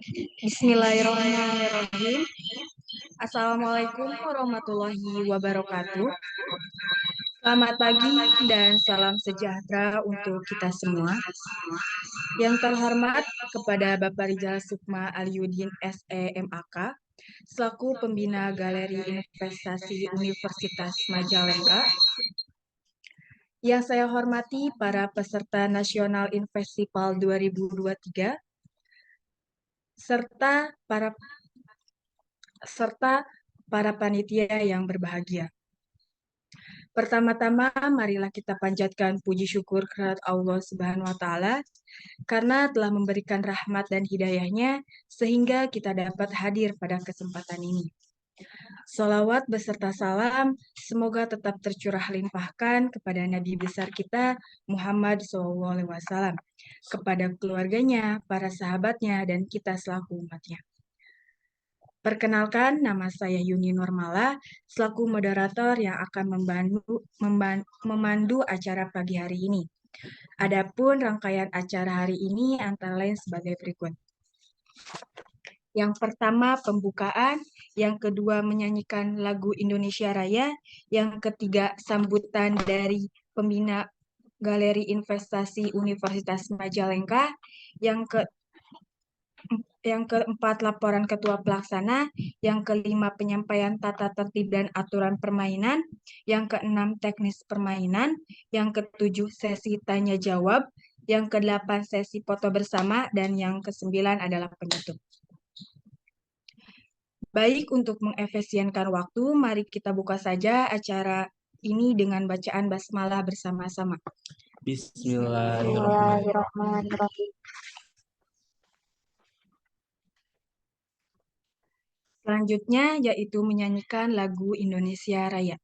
Bismillahirrahmanirrahim. Assalamualaikum warahmatullahi wabarakatuh. Selamat pagi dan salam sejahtera untuk kita semua. Yang terhormat kepada Bapak Rijal Sukma Aliuddin SEMAK, selaku Pembina Galeri Investasi Universitas Majalengka. Yang saya hormati para peserta Nasional Investipal 2023, serta para panitia yang berbahagia. Pertama-tama, marilah kita panjatkan puji syukur kehadirat Allah Subhanahu wa Ta'ala karena telah memberikan rahmat dan hidayahnya sehingga kita dapat hadir pada kesempatan ini. Salawat beserta salam semoga tetap tercurah limpahkan kepada Nabi besar kita Muhammad SAW, kepada keluarganya, para sahabatnya, dan kita selaku umatnya. Perkenalkan, nama saya Yuni Normala, selaku moderator yang akan memandu acara pagi hari ini. Adapun rangkaian acara hari ini antara lain sebagai berikut. Yang pertama pembukaan, yang kedua menyanyikan lagu Indonesia Raya, yang ketiga sambutan dari pembina Galeri Investasi Universitas Majalengka, yang keempat laporan ketua pelaksana, yang kelima penyampaian tata tertib dan aturan permainan, yang keenam teknis permainan, yang ketujuh sesi tanya jawab, yang kedelapan sesi foto bersama, dan yang kesembilan adalah penutup. Baik, untuk mengefisienkan waktu, mari kita buka saja acara ini dengan bacaan basmalah bersama-sama. Bismillahirrahmanirrahim. Selanjutnya yaitu menyanyikan lagu Indonesia Raya.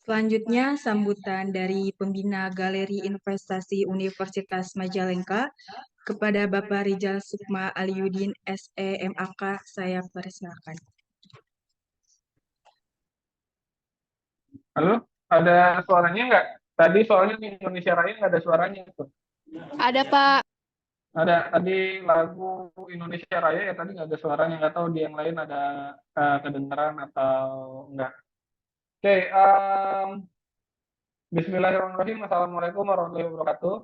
Selanjutnya, sambutan dari pembina Galeri Investasi Universitas Majalengka kepada Bapak Rijal Sukma Aliuddin SEMAK, saya persilakan. Halo, ada suaranya nggak? Tadi soalnya di Indonesia Raya nggak ada suaranya tuh. Ada Pak. Ada tadi lagu Indonesia Raya ya tadi nggak ada suaranya. Nggak tahu di yang lain ada kedengeran atau enggak. Oke, Bismillahirrahmanirrahim. Assalamualaikum warahmatullahi wabarakatuh.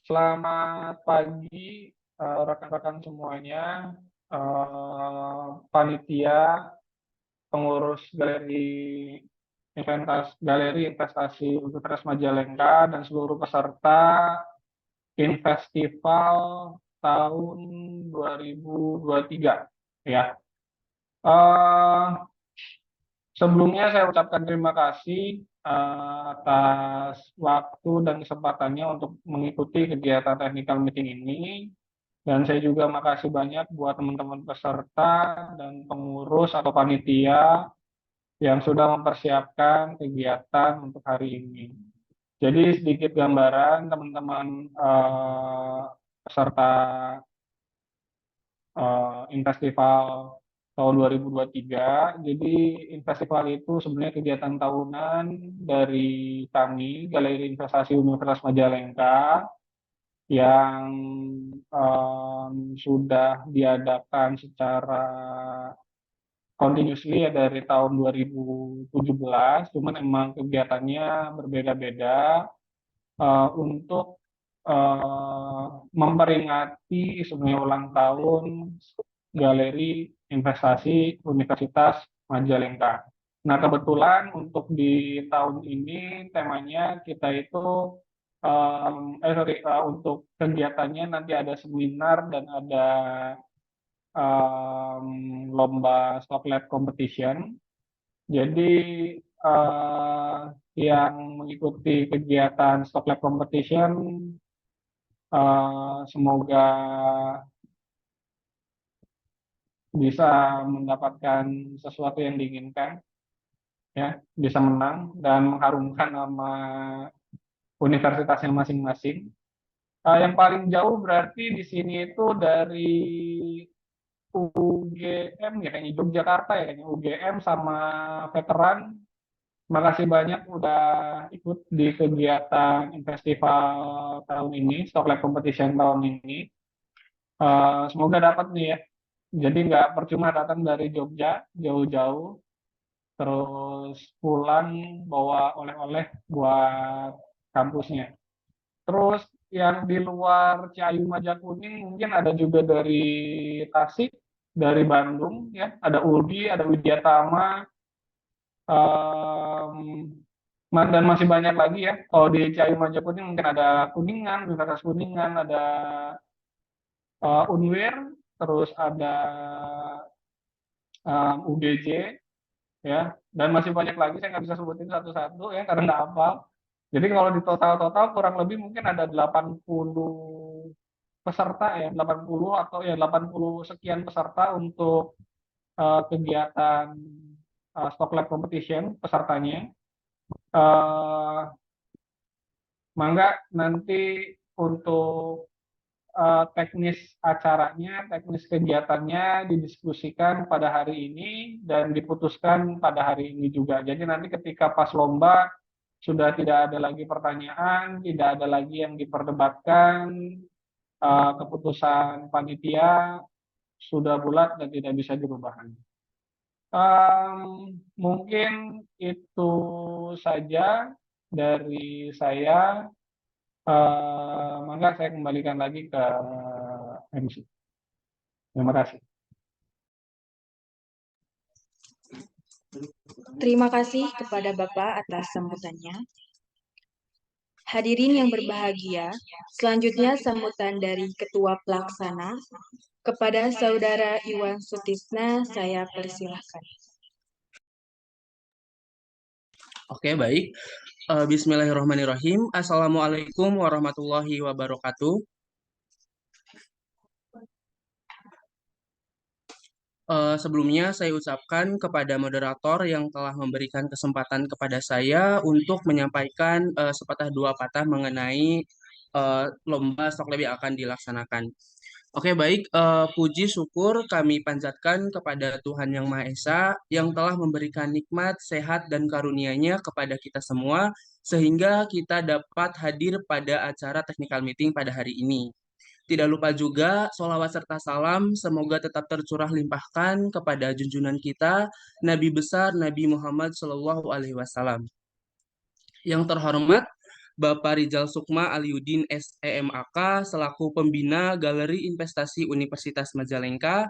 Selamat pagi rekan-rekan semuanya, panitia, pengurus galeri investasi Universitas Majalengka dan seluruh peserta Infestival tahun 2023 ya. Eh, Sebelumnya saya ucapkan terima kasih atas waktu dan kesempatannya untuk mengikuti kegiatan technical meeting ini. Dan saya juga makasih banyak buat teman-teman peserta dan pengurus atau panitia yang sudah mempersiapkan kegiatan untuk hari ini. Jadi sedikit gambaran teman-teman peserta Infestival tahun 2023. Jadi Infestival itu sebenarnya kegiatan tahunan dari kami, Galeri Investasi Universitas Majalengka, yang sudah diadakan secara continuously ya dari tahun 2017, cuman emang kegiatannya berbeda-beda untuk memperingati sebenarnya ulang tahun Galeri Investasi Universitas Majalengka. Nah, kebetulan untuk di tahun ini temanya kita itu untuk kegiatannya nanti ada seminar dan ada lomba stock lab competition. Jadi yang mengikuti kegiatan stock lab competition semoga bisa mendapatkan sesuatu yang diinginkan, ya, bisa menang dan mengharumkan nama universitasnya masing-masing. Yang paling jauh berarti di sini itu dari UGM ya, kayaknya Yogyakarta ya, kayaknya UGM sama veteran. Makasih banyak udah ikut di kegiatan festival tahun ini, Stock Lab Competition tahun ini. Semoga dapat nih ya. Jadi nggak percuma datang dari Jogja jauh-jauh, terus pulang bawa oleh-oleh buat kampusnya. Terus yang di luar Ciayu Majakuning mungkin ada juga dari Tasik, dari Bandung ya, ada Ulgi, ada Widyatama, dan masih banyak lagi ya. Kalau di Ciayu Majakuning mungkin ada Kuningan, Universitas Kuningan, ada Unwir, terus ada UGJ ya, dan masih banyak lagi saya nggak bisa sebutin satu-satu ya karena nggak hafal. Jadi kalau di total kurang lebih mungkin ada 80 peserta ya, 80 atau ya 80 sekian peserta untuk kegiatan Stock Lab Competition pesertanya. Mangga nanti untuk teknis acaranya, teknis kegiatannya didiskusikan pada hari ini dan diputuskan pada hari ini juga. Jadi nanti ketika pas lomba sudah tidak ada lagi pertanyaan, tidak ada lagi yang diperdebatkan, keputusan panitia sudah bulat dan tidak bisa dirubah. Mungkin itu saja dari saya. Maka saya kembalikan lagi ke MC. Terima kasih. Terima kasih kepada Bapak atas sambutannya. Hadirin yang berbahagia, selanjutnya sambutan dari Ketua Pelaksana. Kepada Saudara Iwan Sutisna, saya persilahkan. Oke, baik. Bismillahirrahmanirrahim. Assalamualaikum warahmatullahi wabarakatuh. Sebelumnya saya ucapkan kepada moderator yang telah memberikan kesempatan kepada saya untuk menyampaikan sepatah dua patah mengenai lomba stock lab yang akan dilaksanakan. Oke, baik. Puji syukur kami panjatkan kepada Tuhan Yang Maha Esa yang telah memberikan nikmat, sehat, dan karunia-Nya kepada kita semua sehingga kita dapat hadir pada acara technical meeting pada hari ini. Tidak lupa juga sholawat serta salam semoga tetap tercurah limpahkan kepada junjungan kita Nabi besar Nabi Muhammad SAW. Yang terhormat Bapak Rizal Sukma Aliuddin SEMAK selaku pembina Galeri Investasi Universitas Majalengka.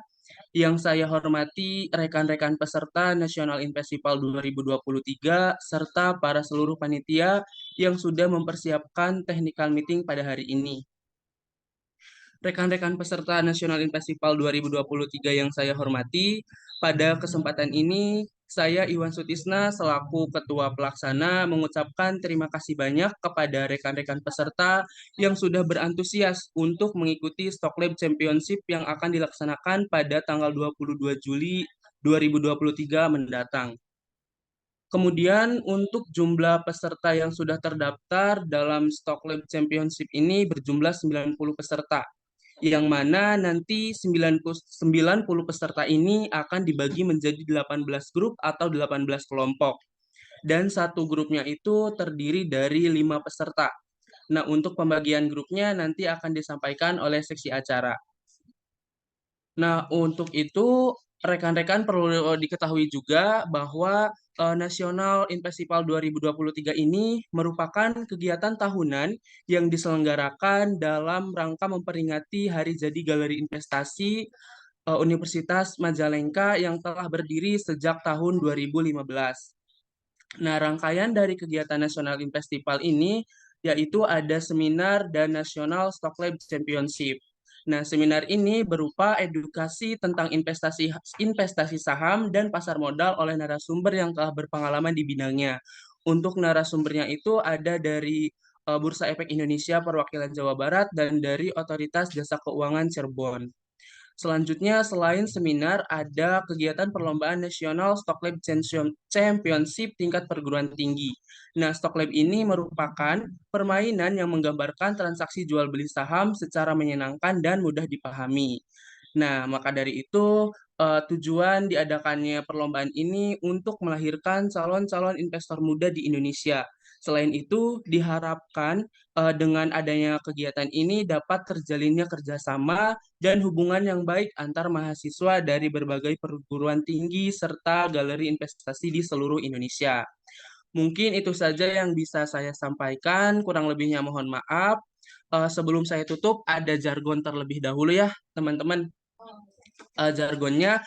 Yang saya hormati rekan-rekan peserta National Invest Festival 2023 serta para seluruh panitia yang sudah mempersiapkan technical meeting pada hari ini. Rekan-rekan peserta National Invest Festival 2023 yang saya hormati, pada kesempatan ini saya Iwan Sutisna selaku Ketua Pelaksana mengucapkan terima kasih banyak kepada rekan-rekan peserta yang sudah berantusias untuk mengikuti Stock Lab Championship yang akan dilaksanakan pada tanggal 22 Juli 2023 mendatang. Kemudian untuk jumlah peserta yang sudah terdaftar dalam Stock Lab Championship ini berjumlah 90 peserta, yang mana nanti 90 peserta ini akan dibagi menjadi 18 grup atau 18 kelompok. Dan satu grupnya itu terdiri dari 5 peserta. Nah, untuk pembagian grupnya nanti akan disampaikan oleh seksi acara. Nah, untuk itu rekan-rekan perlu diketahui juga bahwa National Invest Festival 2023 ini merupakan kegiatan tahunan yang diselenggarakan dalam rangka memperingati Hari Jadi Galeri Investasi Universitas Majalengka yang telah berdiri sejak tahun 2015. Nah, rangkaian dari kegiatan National Invest Festival ini yaitu ada seminar dan National Stock Lab Championship. Nah, seminar ini berupa edukasi tentang investasi saham dan pasar modal oleh narasumber yang telah berpengalaman di bidangnya. Untuk narasumbernya itu ada dari Bursa Efek Indonesia Perwakilan Jawa Barat dan dari Otoritas Jasa Keuangan Cirebon. Selanjutnya, selain seminar, ada kegiatan perlombaan nasional Stock Lab Championship tingkat perguruan tinggi. Nah, Stock Lab ini merupakan permainan yang menggambarkan transaksi jual beli saham secara menyenangkan dan mudah dipahami. Nah, maka dari itu, tujuan diadakannya perlombaan ini untuk melahirkan calon-calon investor muda di Indonesia. Selain itu, diharapkan dengan adanya kegiatan ini dapat terjalinnya kerjasama dan hubungan yang baik antar mahasiswa dari berbagai perguruan tinggi serta galeri investasi di seluruh Indonesia. Mungkin itu saja yang bisa saya sampaikan, kurang lebihnya mohon maaf. Sebelum saya tutup, ada jargon terlebih dahulu ya, teman-teman. Jargonnya,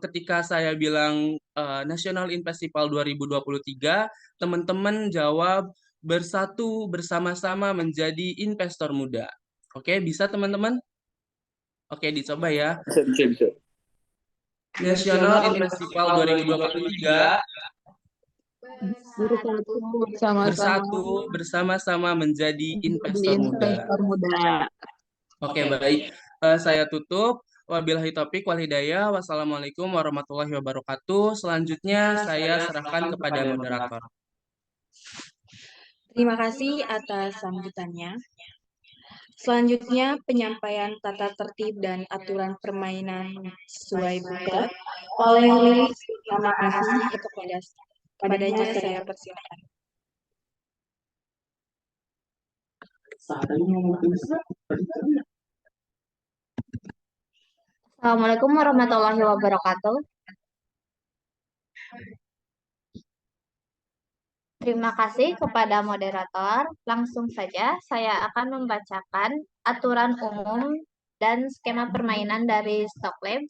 ketika saya bilang National Invest Festival 2023, teman-teman jawab bersatu bersama-sama menjadi investor muda. Oke, bisa teman-teman? Oke, dicoba ya. Bisa. National Invest Festival 2023 bersatu bersama-sama menjadi investor muda. Oke, baik. Saya tutup. Wabillahi taufiq wal hidayah. Wassalamualaikum warahmatullahi wabarakatuh. Selanjutnya saya serahkan kepada moderator. Terima kasih atas sambutannya. Selanjutnya, penyampaian tata tertib dan aturan permainan sesuai buka oleh Lilis. Terima kasih kepadanya saya persilahkan. Assalamualaikum warahmatullahi wabarakatuh. Terima kasih kepada moderator. Langsung saja saya akan membacakan aturan umum dan skema permainan dari Stock Lab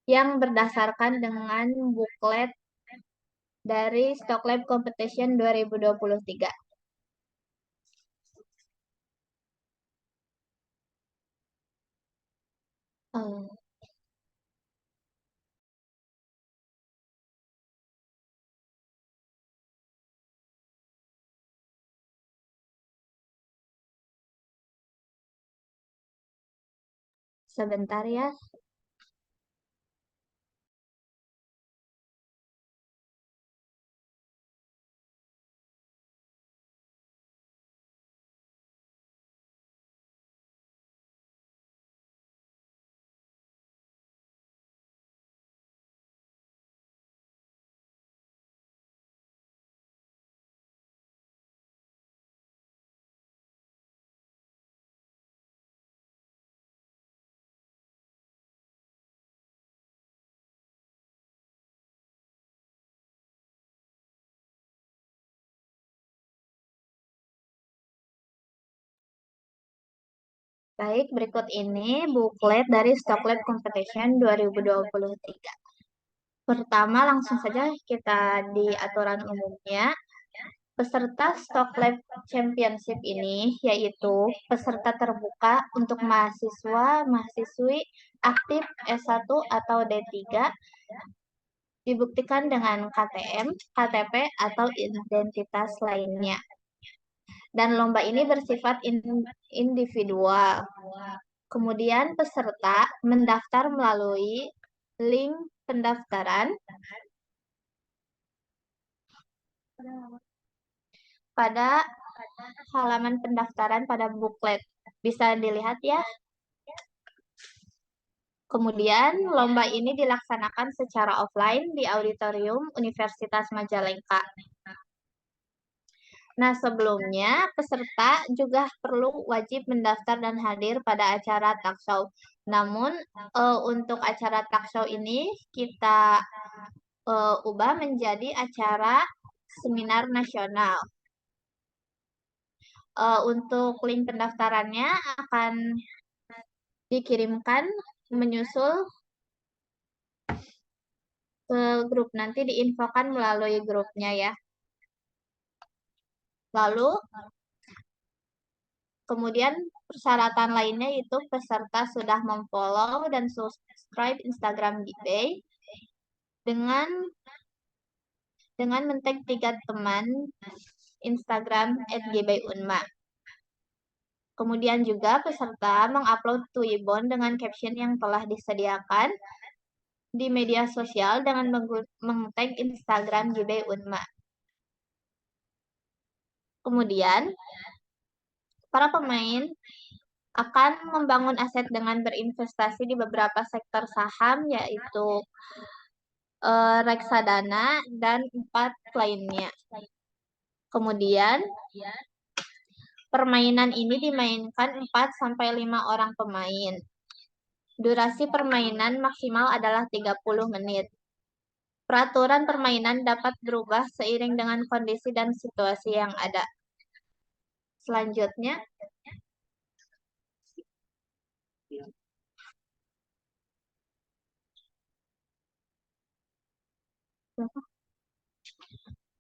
yang berdasarkan dengan buklet dari Stock Lab Competition 2023. Sebentar ya. Baik, berikut ini buklet dari Stock Lab Competition 2023. Pertama, langsung saja kita di aturan umumnya. Peserta Stock Lab Championship ini yaitu peserta terbuka untuk mahasiswa-mahasiswi aktif S1 atau D3 dibuktikan dengan KTM, KTP, atau identitas lainnya. Dan lomba ini bersifat individual. Kemudian peserta mendaftar melalui link pendaftaran pada halaman pendaftaran pada buklet. Bisa dilihat ya. Kemudian lomba ini dilaksanakan secara offline di auditorium Universitas Majalengka. Nah, sebelumnya peserta juga perlu wajib mendaftar dan hadir pada acara talk show. Namun untuk acara talk show ini kita ubah menjadi acara seminar nasional. Untuk link pendaftarannya akan dikirimkan menyusul ke grup, nanti diinfokan melalui grupnya ya. Lalu kemudian persyaratan lainnya itu peserta sudah memfollow dan subscribe Instagram Gibay dengan men-tag 3 teman Instagram @gibayunma. Kemudian juga peserta mengupload Twibbon dengan caption yang telah disediakan di media sosial dengan meng-tag Instagram Gibayunma. Kemudian para pemain akan membangun aset dengan berinvestasi di beberapa sektor saham, yaitu reksadana dan 4 lainnya. Kemudian permainan ini dimainkan 4-5 orang pemain. Durasi permainan maksimal adalah 30 menit. Peraturan permainan dapat berubah seiring dengan kondisi dan situasi yang ada. Selanjutnya,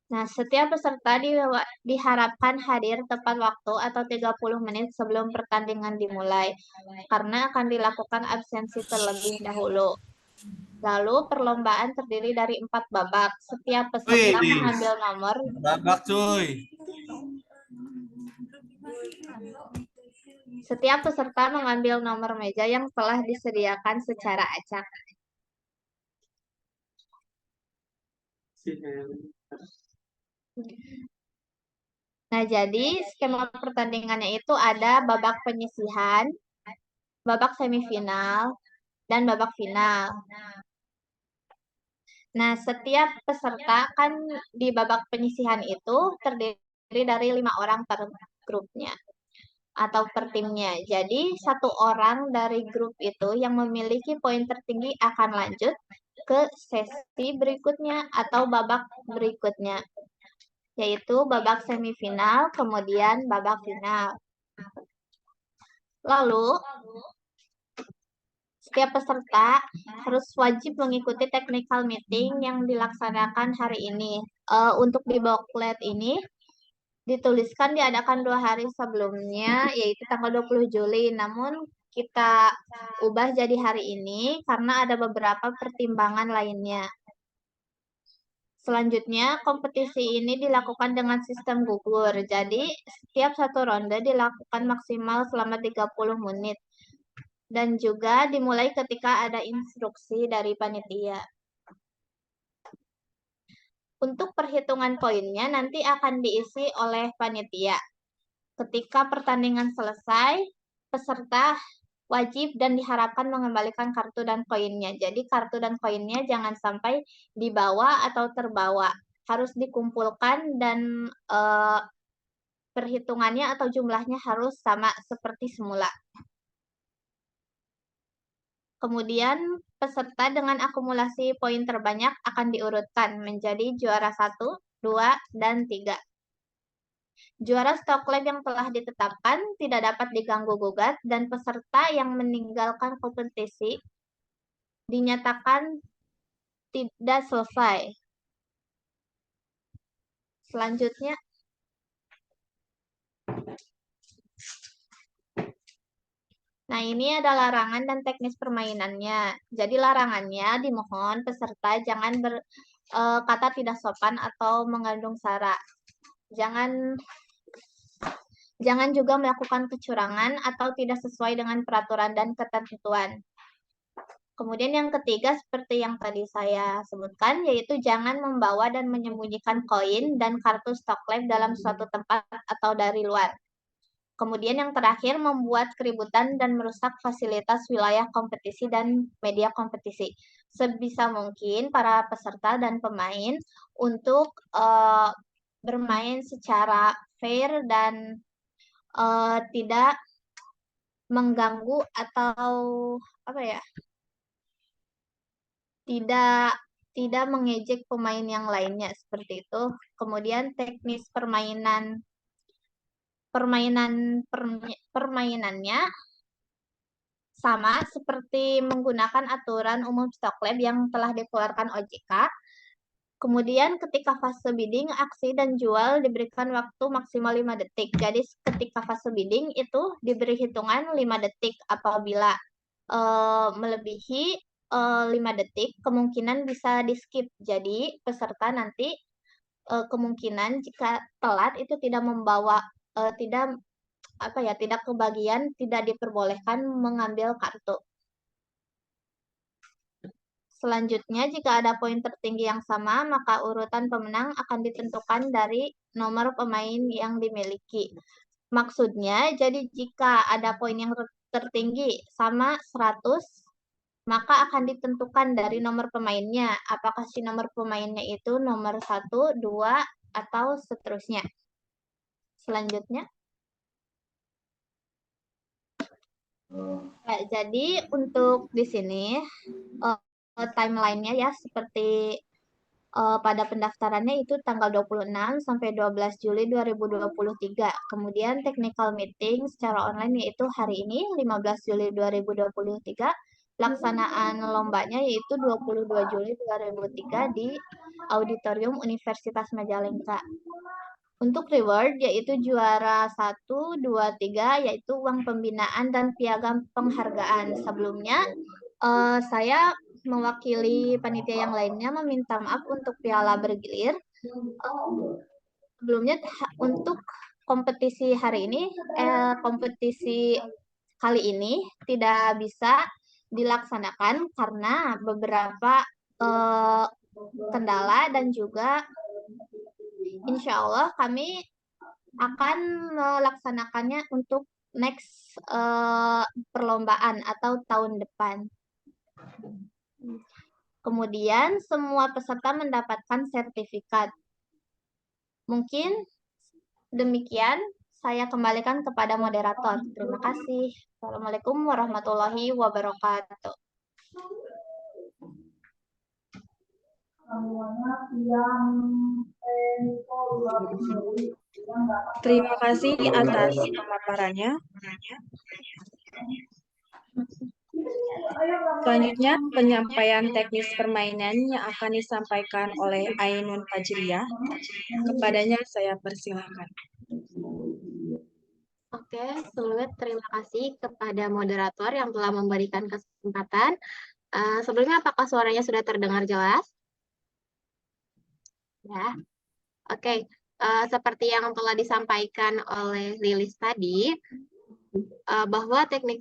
nah, setiap peserta diharapkan hadir tepat waktu atau 30 menit sebelum pertandingan dimulai, karena akan dilakukan absensi terlebih dahulu. Lalu perlombaan terdiri dari 4 babak. Setiap peserta mengambil nomor. Babak cuy. Setiap peserta mengambil nomor meja yang telah disediakan secara acak. Nah, jadi skema pertandingannya itu ada babak penyisihan, babak semifinal, dan babak final. Nah, setiap peserta kan di babak penyisihan itu terdiri dari 5 orang per grupnya atau per timnya. Jadi, 1 orang dari grup itu yang memiliki poin tertinggi akan lanjut ke sesi berikutnya atau babak berikutnya, yaitu babak semifinal, kemudian babak final. Lalu, setiap peserta harus wajib mengikuti technical meeting yang dilaksanakan hari ini. Untuk di buklet ini dituliskan diadakan 2 hari sebelumnya, yaitu tanggal 20 Juli. Namun kita ubah jadi hari ini karena ada beberapa pertimbangan lainnya. Selanjutnya, kompetisi ini dilakukan dengan sistem gugur. Jadi, setiap 1 ronde dilakukan maksimal selama 30 menit. Dan juga dimulai ketika ada instruksi dari panitia. Untuk perhitungan poinnya nanti akan diisi oleh panitia. Ketika pertandingan selesai, peserta wajib dan diharapkan mengembalikan kartu dan koinnya. Jadi kartu dan koinnya jangan sampai dibawa atau terbawa. Harus dikumpulkan dan perhitungannya atau jumlahnya harus sama seperti semula. Kemudian peserta dengan akumulasi poin terbanyak akan diurutkan menjadi juara 1, 2, dan 3. Juara stock lab yang telah ditetapkan tidak dapat diganggu-gugat dan peserta yang meninggalkan kompetisi dinyatakan tidak selesai. Selanjutnya, nah ini ada larangan dan teknis permainannya. Jadi larangannya dimohon peserta jangan berkata tidak sopan atau mengandung sara. Jangan juga melakukan kecurangan atau tidak sesuai dengan peraturan dan ketentuan. Kemudian yang ketiga seperti yang tadi saya sebutkan, yaitu jangan membawa dan menyembunyikan koin dan kartu stock lab dalam suatu tempat atau dari luar. Kemudian yang terakhir, membuat keributan dan merusak fasilitas wilayah kompetisi dan media kompetisi. Sebisa mungkin para peserta dan pemain untuk bermain secara fair dan tidak mengganggu atau tidak mengejek pemain yang lainnya seperti itu. Kemudian teknis permainannya sama seperti menggunakan aturan umum stock lab yang telah dikeluarkan OJK. Kemudian ketika fase bidding, aksi dan jual diberikan waktu maksimal 5 detik. Jadi ketika fase bidding itu diberi hitungan 5 detik. Apabila melebihi 5 detik, kemungkinan bisa di skip. Jadi peserta nanti kemungkinan jika telat itu tidak membawa tidak kebagian, tidak diperbolehkan mengambil kartu. Selanjutnya, jika ada poin tertinggi yang sama, maka urutan pemenang akan ditentukan dari nomor pemain yang dimiliki. Maksudnya, jadi jika ada poin yang tertinggi sama 100, maka akan ditentukan dari nomor pemainnya. Apakah si nomor pemainnya itu nomor 1, 2, atau seterusnya. Selanjutnya. Nah, jadi untuk di sini timeline-nya ya seperti pada pendaftarannya itu tanggal 26 sampai 12 Juli 2023. Kemudian technical meeting secara online yaitu hari ini 15 Juli 2023. Pelaksanaan lombanya yaitu 22 Juli 2003 di Auditorium Universitas Majalengka. Untuk reward yaitu juara 1, 2, 3 yaitu uang pembinaan dan piagam penghargaan. Sebelumnya saya mewakili panitia yang lainnya meminta maaf untuk piala bergilir. Sebelumnya untuk kompetisi hari ini, kompetisi kali ini tidak bisa dilaksanakan karena beberapa kendala dan juga insya Allah kami akan melaksanakannya untuk next perlombaan atau tahun depan. Kemudian semua peserta mendapatkan sertifikat. Mungkin demikian, saya kembalikan kepada moderator. Terima kasih. Assalamualaikum warahmatullahi wabarakatuh. Terima kasih atas pemaparannya. Selanjutnya, penyampaian teknis permainan yang akan disampaikan oleh Ainun Fajriyah. Kepadanya saya persilahkan. Oke, Sulit, terima kasih kepada moderator yang telah memberikan kesempatan. Sebelumnya, apakah suaranya sudah terdengar jelas? Ya, oke. Seperti yang telah disampaikan oleh Lilis tadi, bahwa teknik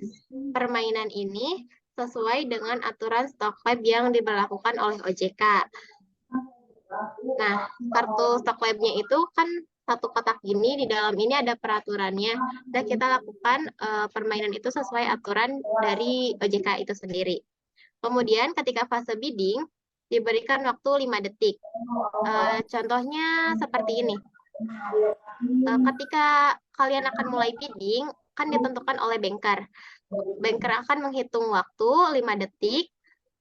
permainan ini sesuai dengan aturan stock lab yang diberlakukan oleh OJK. Nah, kartu stock lab-nya itu kan satu kotak gini, di dalam ini ada peraturannya. Dan kita lakukan permainan itu sesuai aturan dari OJK itu sendiri. Kemudian ketika fase bidding, diberikan waktu 5 detik. Contohnya seperti ini. Ketika kalian akan mulai bidding, kan ditentukan oleh banker. Banker akan menghitung waktu 5 detik.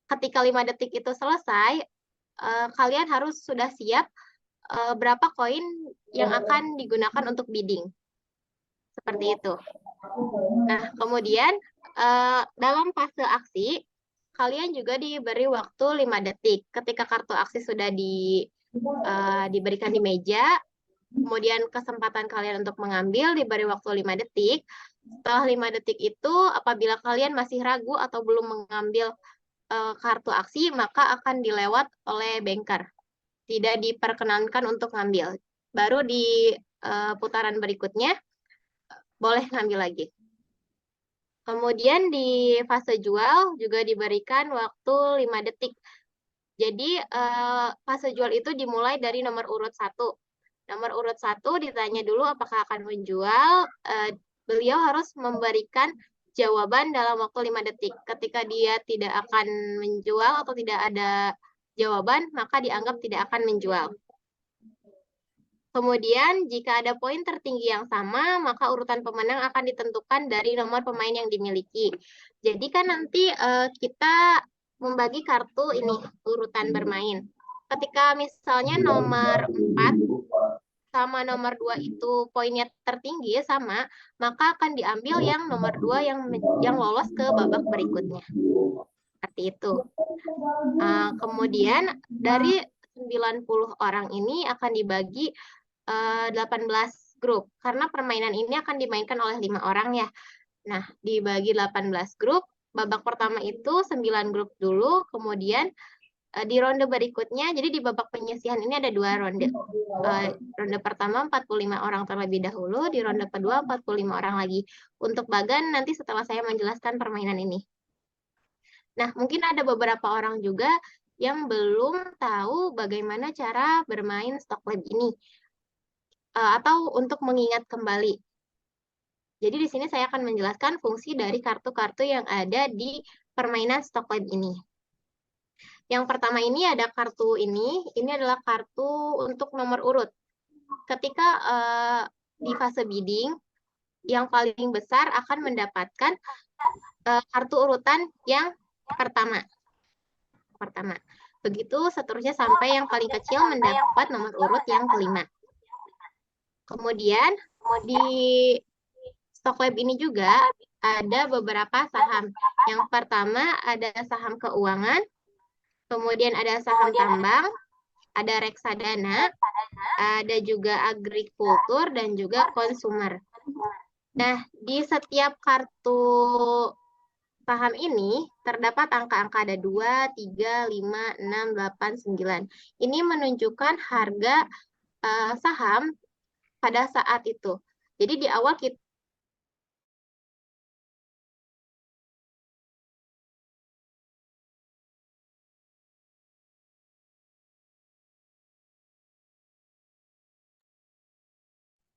Ketika 5 detik itu selesai, kalian harus sudah siap berapa koin yang akan digunakan untuk bidding. Seperti itu. Nah, kemudian dalam fase aksi, kalian juga diberi waktu 5 detik. Ketika kartu aksi sudah diberikan di meja, kemudian kesempatan kalian untuk mengambil diberi waktu 5 detik. Setelah 5 detik itu, apabila kalian masih ragu atau belum mengambil kartu aksi, maka akan dilewat oleh banker. Tidak diperkenankan untuk ngambil. Baru di putaran berikutnya, boleh ngambil lagi. Kemudian di fase jual juga diberikan waktu 5 detik. Jadi fase jual itu dimulai dari nomor urut 1. Nomor urut 1 ditanya dulu apakah akan menjual. Beliau harus memberikan jawaban dalam waktu 5 detik. Ketika dia tidak akan menjual atau tidak ada jawaban, maka dianggap tidak akan menjual. Kemudian, jika ada poin tertinggi yang sama, maka urutan pemenang akan ditentukan dari nomor pemain yang dimiliki. Jadi kan nanti kita membagi kartu ini, urutan bermain. Ketika misalnya nomor 4 sama nomor 2 itu poinnya tertinggi sama, maka akan diambil yang nomor 2 yang lolos ke babak berikutnya. Seperti itu. Kemudian, dari 90 orang ini akan dibagi 18 grup, karena permainan ini akan dimainkan oleh 5 orang ya. Nah, dibagi 18 grup, babak pertama itu 9 grup dulu, kemudian di ronde berikutnya, jadi di babak penyisihan ini ada 2 ronde. Ronde pertama 45 orang terlebih dahulu, di ronde kedua 45 orang lagi. Untuk bagan nanti setelah saya menjelaskan permainan ini. Nah, mungkin ada beberapa orang juga yang belum tahu bagaimana cara bermain Stock Lab ini. Atau untuk mengingat kembali. Jadi di sini saya akan menjelaskan fungsi dari kartu-kartu yang ada di permainan Stock Lab ini. Yang pertama ini ada kartu ini adalah kartu untuk nomor urut. Ketika di fase bidding, yang paling besar akan mendapatkan kartu urutan yang pertama. Begitu seterusnya sampai yang paling kecil mendapat nomor urut yang kelima. Kemudian di Stock Lab ini juga ada beberapa saham. Yang pertama ada saham keuangan, kemudian ada saham tambang, ada reksadana, ada juga agrikultur, dan juga konsumer. Nah, di setiap kartu saham ini terdapat angka-angka ada 2, 3, 5, 6, 8, 9. Ini menunjukkan harga saham pada saat itu. Jadi di awal kita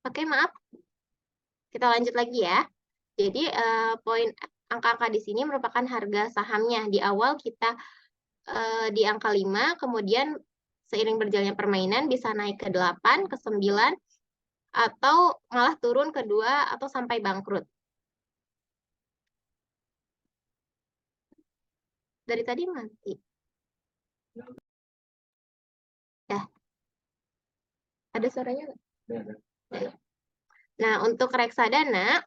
Oke, maaf. Kita lanjut lagi ya. Jadi poin angka-angka di sini merupakan harga sahamnya. Di awal kita di angka 5, kemudian seiring berjalannya permainan bisa naik ke 8, ke 9, atau malah turun ke 2 atau sampai bangkrut. Dari tadi mati. Ya. Ada suaranya nggak? Nah, untuk reksadana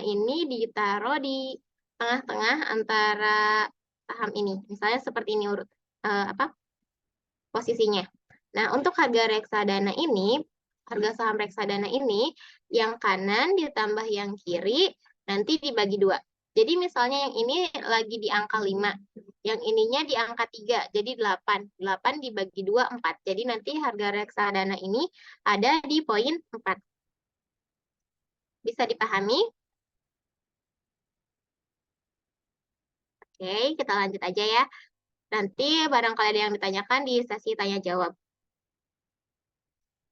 ini ditaruh di tengah-tengah antara saham ini. Misalnya seperti ini urut posisinya. Nah, untuk harga reksadana ini, harga saham reksadana ini, yang kanan ditambah yang kiri, nanti dibagi 2. Jadi misalnya yang ini lagi di angka 5, yang ininya di angka 3, jadi 8. 8 dibagi 2, 4. Jadi nanti harga reksadana ini ada di poin 4. Bisa dipahami? Oke, kita lanjut aja ya. Nanti barangkali ada yang ditanyakan di sesi tanya-jawab.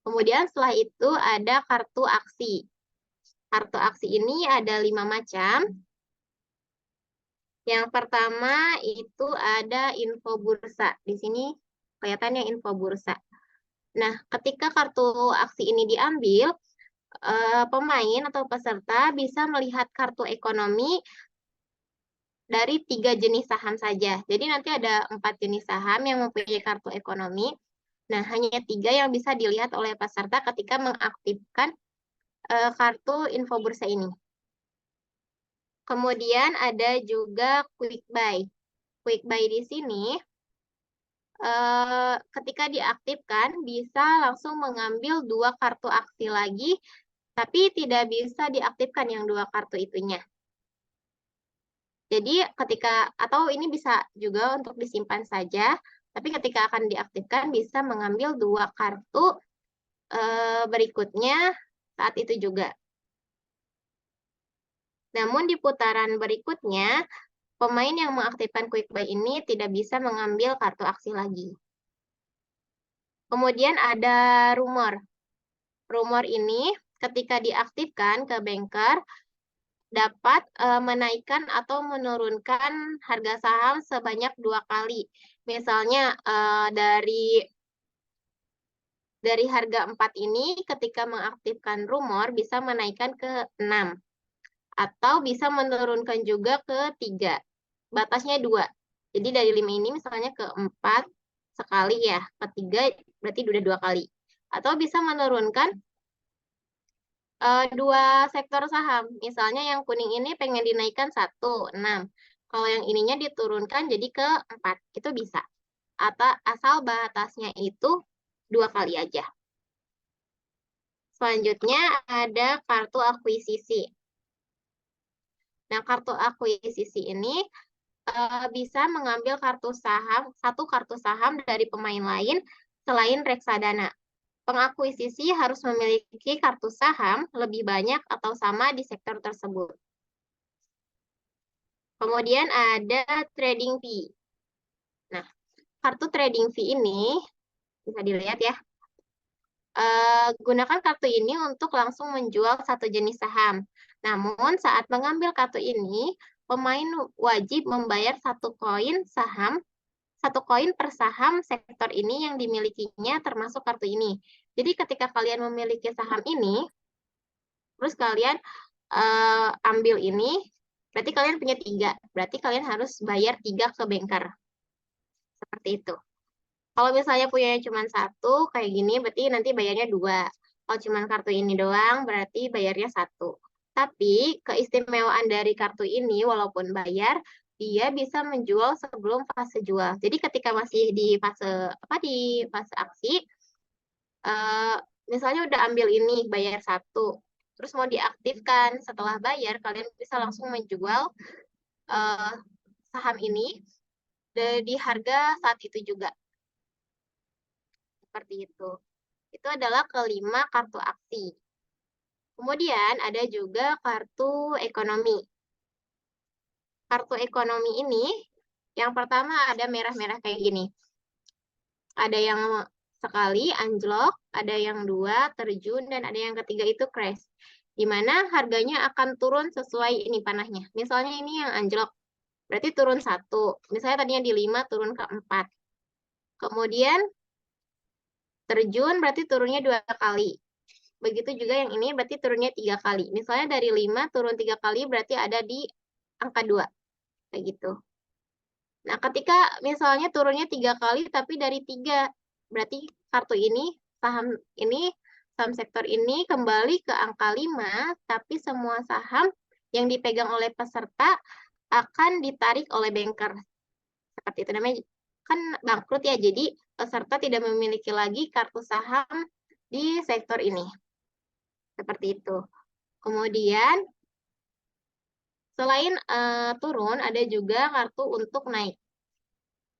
Kemudian setelah itu ada kartu aksi. Kartu aksi ini ada 5 macam. Yang pertama itu ada info bursa. Di sini kelihatannya info bursa. Nah, ketika kartu aksi ini diambil, pemain atau peserta bisa melihat kartu ekonomi dari 3 jenis saham saja. Jadi nanti ada 4 jenis saham yang mempunyai kartu ekonomi. Nah, hanya 3 yang bisa dilihat oleh peserta ketika mengaktifkan kartu info bursa ini. Kemudian ada juga quick buy. Quick buy di sini ketika diaktifkan bisa langsung mengambil 2 kartu aksi lagi, tapi tidak bisa diaktifkan yang 2 kartu itunya. Jadi atau ini bisa juga untuk disimpan saja, tapi ketika akan diaktifkan bisa mengambil 2 kartu berikutnya saat itu juga. Namun di putaran berikutnya, pemain yang mengaktifkan quick buy ini tidak bisa mengambil kartu aksi lagi. Kemudian ada rumor. Rumor ini ketika diaktifkan ke banker dapat menaikkan atau menurunkan harga saham sebanyak 2 kali. Misalnya dari harga 4 ini ketika mengaktifkan rumor bisa menaikkan ke 6. Atau bisa menurunkan juga ke 3. Batasnya 2. Jadi dari 5 ini misalnya ke 4 sekali ya, ke 3 berarti udah 2 kali. Atau bisa menurunkan 2 sektor saham. Misalnya yang kuning ini pengen dinaikkan 1, 6. Kalau yang ininya diturunkan jadi ke 4. Itu bisa. Atau asal batasnya itu 2 kali aja. Selanjutnya ada kartu akuisisi. Nah, kartu akuisisi ini bisa mengambil satu kartu saham dari pemain lain selain reksadana. Pengakuisisi harus memiliki kartu saham lebih banyak atau sama di sektor tersebut. Kemudian ada trading fee. Nah, kartu trading fee ini bisa dilihat ya. Gunakan kartu ini untuk langsung menjual satu jenis saham. Namun saat mengambil kartu ini, pemain wajib membayar 1 koin per saham sektor ini yang dimilikinya termasuk kartu ini. Jadi ketika kalian memiliki saham ini, terus kalian ambil ini, berarti kalian punya 3. Berarti kalian harus bayar 3 ke banker. Seperti itu. Kalau misalnya punya cuma 1, kayak gini, berarti nanti bayarnya 2. Kalau cuma kartu ini doang, berarti bayarnya 1. Tapi keistimewaan dari kartu ini, walaupun bayar, dia bisa menjual sebelum fase jual. Jadi ketika masih di fase aksi, misalnya udah ambil ini, bayar 1. Terus mau diaktifkan setelah bayar, kalian bisa langsung menjual saham ini di harga saat itu juga. Seperti itu. Itu adalah kelima kartu aksi. Kemudian ada juga kartu ekonomi. Kartu ekonomi ini, yang pertama ada merah-merah kayak gini. Ada yang sekali, anjlok, ada yang 2, terjun, dan ada yang ketiga itu crash. Di mana harganya akan turun sesuai ini panahnya. Misalnya ini yang anjlok, berarti turun 1. Misalnya tadinya di 5, turun ke 4. Kemudian terjun berarti turunnya 2 kali. Begitu juga yang ini berarti turunnya 3 kali. Misalnya dari 5 turun 3 kali berarti ada di angka 2. Kayak gitu. Nah, ketika misalnya turunnya 3 kali tapi dari 3, berarti kartu ini, saham sektor ini kembali ke angka 5, tapi semua saham yang dipegang oleh peserta akan ditarik oleh banker. Seperti itu namanya, kan bangkrut ya, jadi peserta tidak memiliki lagi kartu saham di sektor ini. Seperti itu. Kemudian, selain turun, ada juga kartu untuk naik.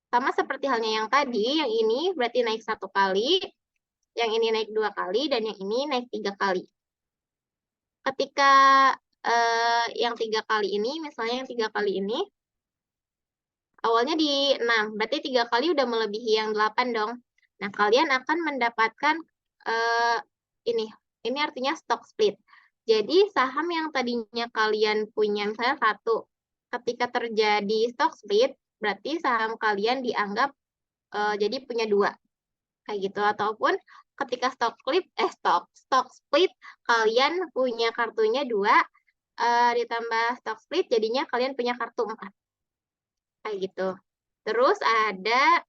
Sama seperti halnya yang tadi, yang ini berarti naik 1 kali, yang ini naik 2 kali, dan yang ini naik 3 kali. Ketika yang 3 kali ini, misalnya yang 3 kali ini, awalnya di 6, berarti 3 kali udah melebihi yang 8 dong. Nah, kalian akan mendapatkan ini artinya stock split. Jadi, saham yang tadinya kalian punya, misalnya 1, ketika terjadi stock split, berarti saham kalian dianggap jadi punya 2. Kayak gitu. Ataupun ketika stock split, kalian punya kartunya 2, ditambah stock split, jadinya kalian punya kartu 4. Kayak gitu. Terus ada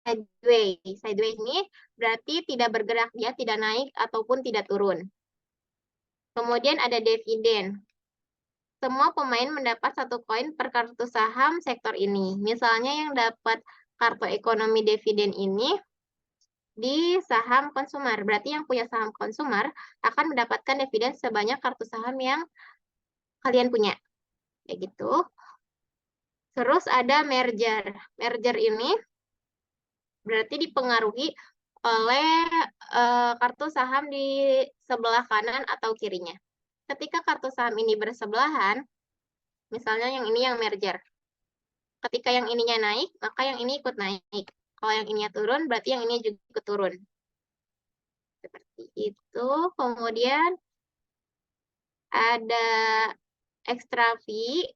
sideway. Sideway ini berarti tidak bergerak, dia tidak naik ataupun tidak turun. Kemudian ada dividen. Semua pemain mendapat 1 koin per kartu saham sektor ini. Misalnya yang dapat kartu ekonomi dividen ini di saham konsumer. Berarti yang punya saham konsumer akan mendapatkan dividen sebanyak kartu saham yang kalian punya. Kayak gitu. Terus ada merger. Merger ini berarti dipengaruhi oleh kartu saham di sebelah kanan atau kirinya. Ketika kartu saham ini bersebelahan, misalnya yang ini yang merger. Ketika yang ininya naik, maka yang ini ikut naik. Kalau yang ininya turun, berarti yang ini juga ikut turun. Seperti itu. Kemudian ada extra fee.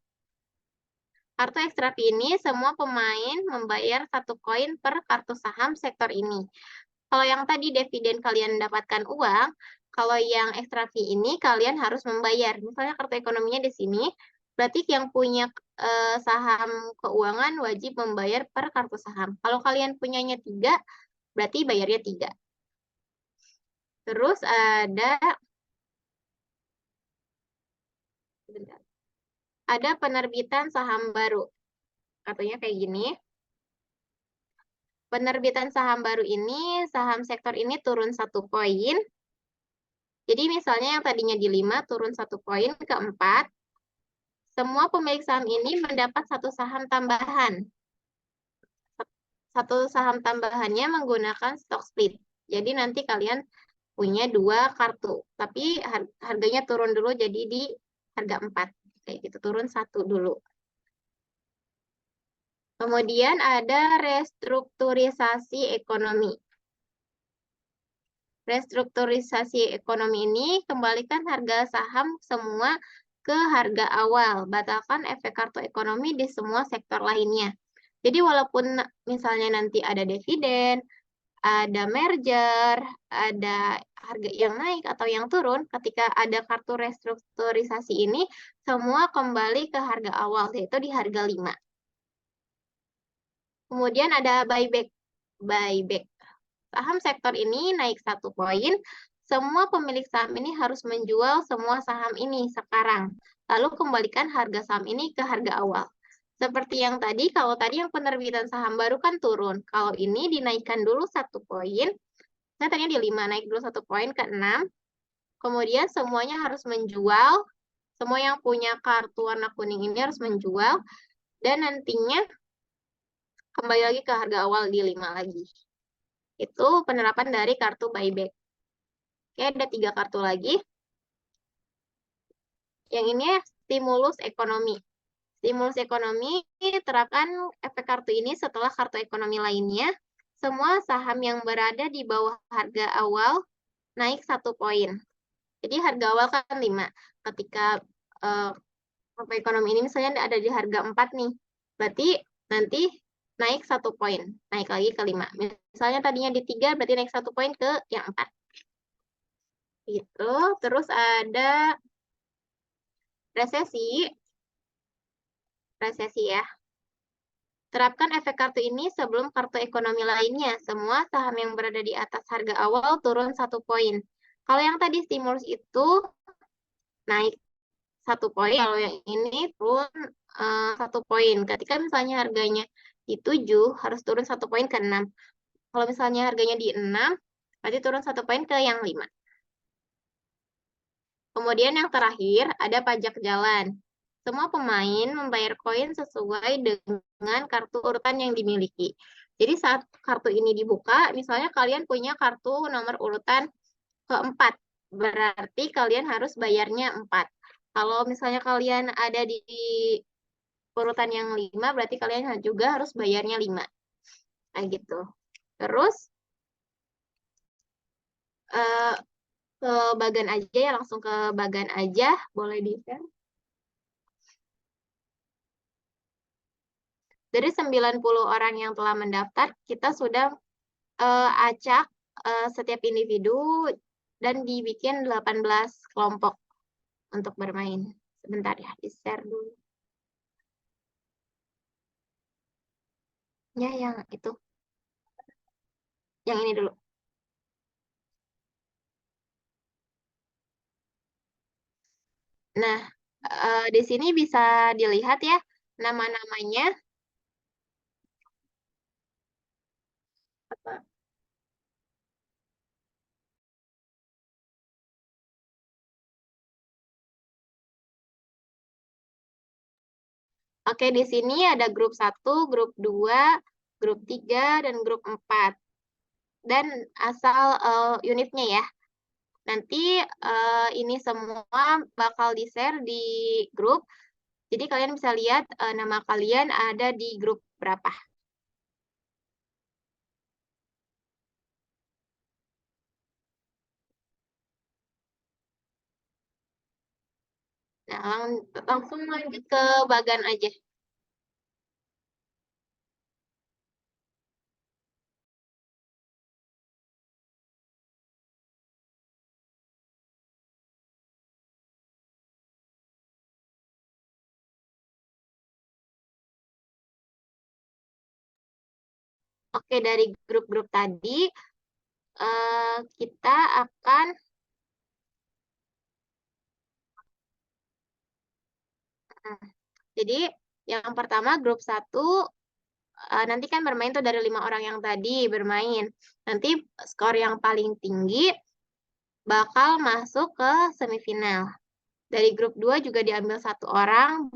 Kartu extra fee ini semua pemain membayar 1 koin per kartu saham sektor ini. Kalau yang tadi dividen kalian mendapatkan uang, kalau yang extra fee ini kalian harus membayar. Misalnya kartu ekonominya di sini, berarti yang punya saham keuangan wajib membayar per kartu saham. Kalau kalian punyanya 3, berarti bayarnya 3. Terus ada penerbitan saham baru. Katanya kayak gini. Penerbitan saham baru ini, saham sektor ini turun 1 poin. Jadi misalnya yang tadinya di 5 turun 1 poin ke 4. Semua pemilik saham ini mendapat 1 saham tambahan. 1 saham tambahannya menggunakan stock split. Jadi nanti kalian punya 2 kartu. Tapi harganya turun dulu jadi di harga 4. Kayak gitu, turun 1 dulu. Kemudian ada restrukturisasi ekonomi. Restrukturisasi ekonomi ini kembalikan harga saham semua ke harga awal. Batalkan efek kartu ekonomi di semua sektor lainnya. Jadi walaupun misalnya nanti ada dividen, ada merger, ada harga yang naik atau yang turun, ketika ada kartu restrukturisasi ini, semua kembali ke harga awal, yaitu di harga 5. Kemudian ada buyback. Buyback. Saham sektor ini naik 1 poin, semua pemilik saham ini harus menjual semua saham ini sekarang. Lalu kembalikan harga saham ini ke harga awal. Seperti yang tadi, kalau tadi yang penerbitan saham baru kan turun. Kalau ini dinaikkan dulu 1 poin, saya tadinya di 5, naik dulu 1 poin ke 6. Kemudian semuanya harus menjual, semua yang punya kartu warna kuning ini harus menjual, dan nantinya kembali lagi ke harga awal di 5 lagi. Itu penerapan dari kartu buyback. Oke, ada 3 kartu lagi. Yang ini stimulus ekonomi. Stimulus ekonomi terapkan efek kartu ini setelah kartu ekonomi lainnya. Semua saham yang berada di bawah harga awal naik 1 poin. Jadi harga awal kan 5. Ketika kartu ekonomi ini misalnya ada di harga 4 nih. Berarti nanti naik 1 poin. Naik lagi ke 5. Misalnya tadinya di 3, berarti naik 1 poin ke yang 4. Gitu. Terus ada resesi. Resesi ya. Terapkan efek kartu ini sebelum kartu ekonomi lainnya. Semua saham yang berada di atas harga awal turun 1 poin. Kalau yang tadi stimulus itu naik 1 poin. Kalau yang ini turun 1 poin. Ketika misalnya harganya di 7, harus turun 1 poin ke 6. Kalau misalnya harganya di 6, berarti turun 1 poin ke yang 5. Kemudian yang terakhir, ada pajak jalan. Semua pemain membayar koin sesuai dengan kartu urutan yang dimiliki. Jadi saat kartu ini dibuka, misalnya kalian punya kartu nomor urutan ke-4, berarti kalian harus bayarnya 4. Kalau misalnya kalian ada di urutan yang 5, berarti kalian juga harus bayarnya 5. Nah gitu. Terus, ke bagan aja ya, langsung ke bagan aja, boleh di-share. Dari 90 orang yang telah mendaftar, kita sudah acak setiap individu dan dibikin 18 kelompok untuk bermain. Sebentar ya, di-share dulu. Ya, yang itu. yang ini dulu. Nah, di sini bisa dilihat ya nama-namanya. Apa? Oke, di sini ada grup 1, grup 2, grup 3, dan grup 4. Dan asal unitnya ya. Nanti ini semua bakal di-share di grup. Jadi kalian bisa lihat nama kalian ada di grup berapa. Nah, langsung lanjut ke bagan aja. Oke, dari grup-grup tadi kita akan jadi yang pertama grup 1 nanti kan bermain tuh dari 5 orang yang tadi bermain. Nanti skor yang paling tinggi bakal masuk ke semifinal. Dari grup 2 juga diambil 1 orang,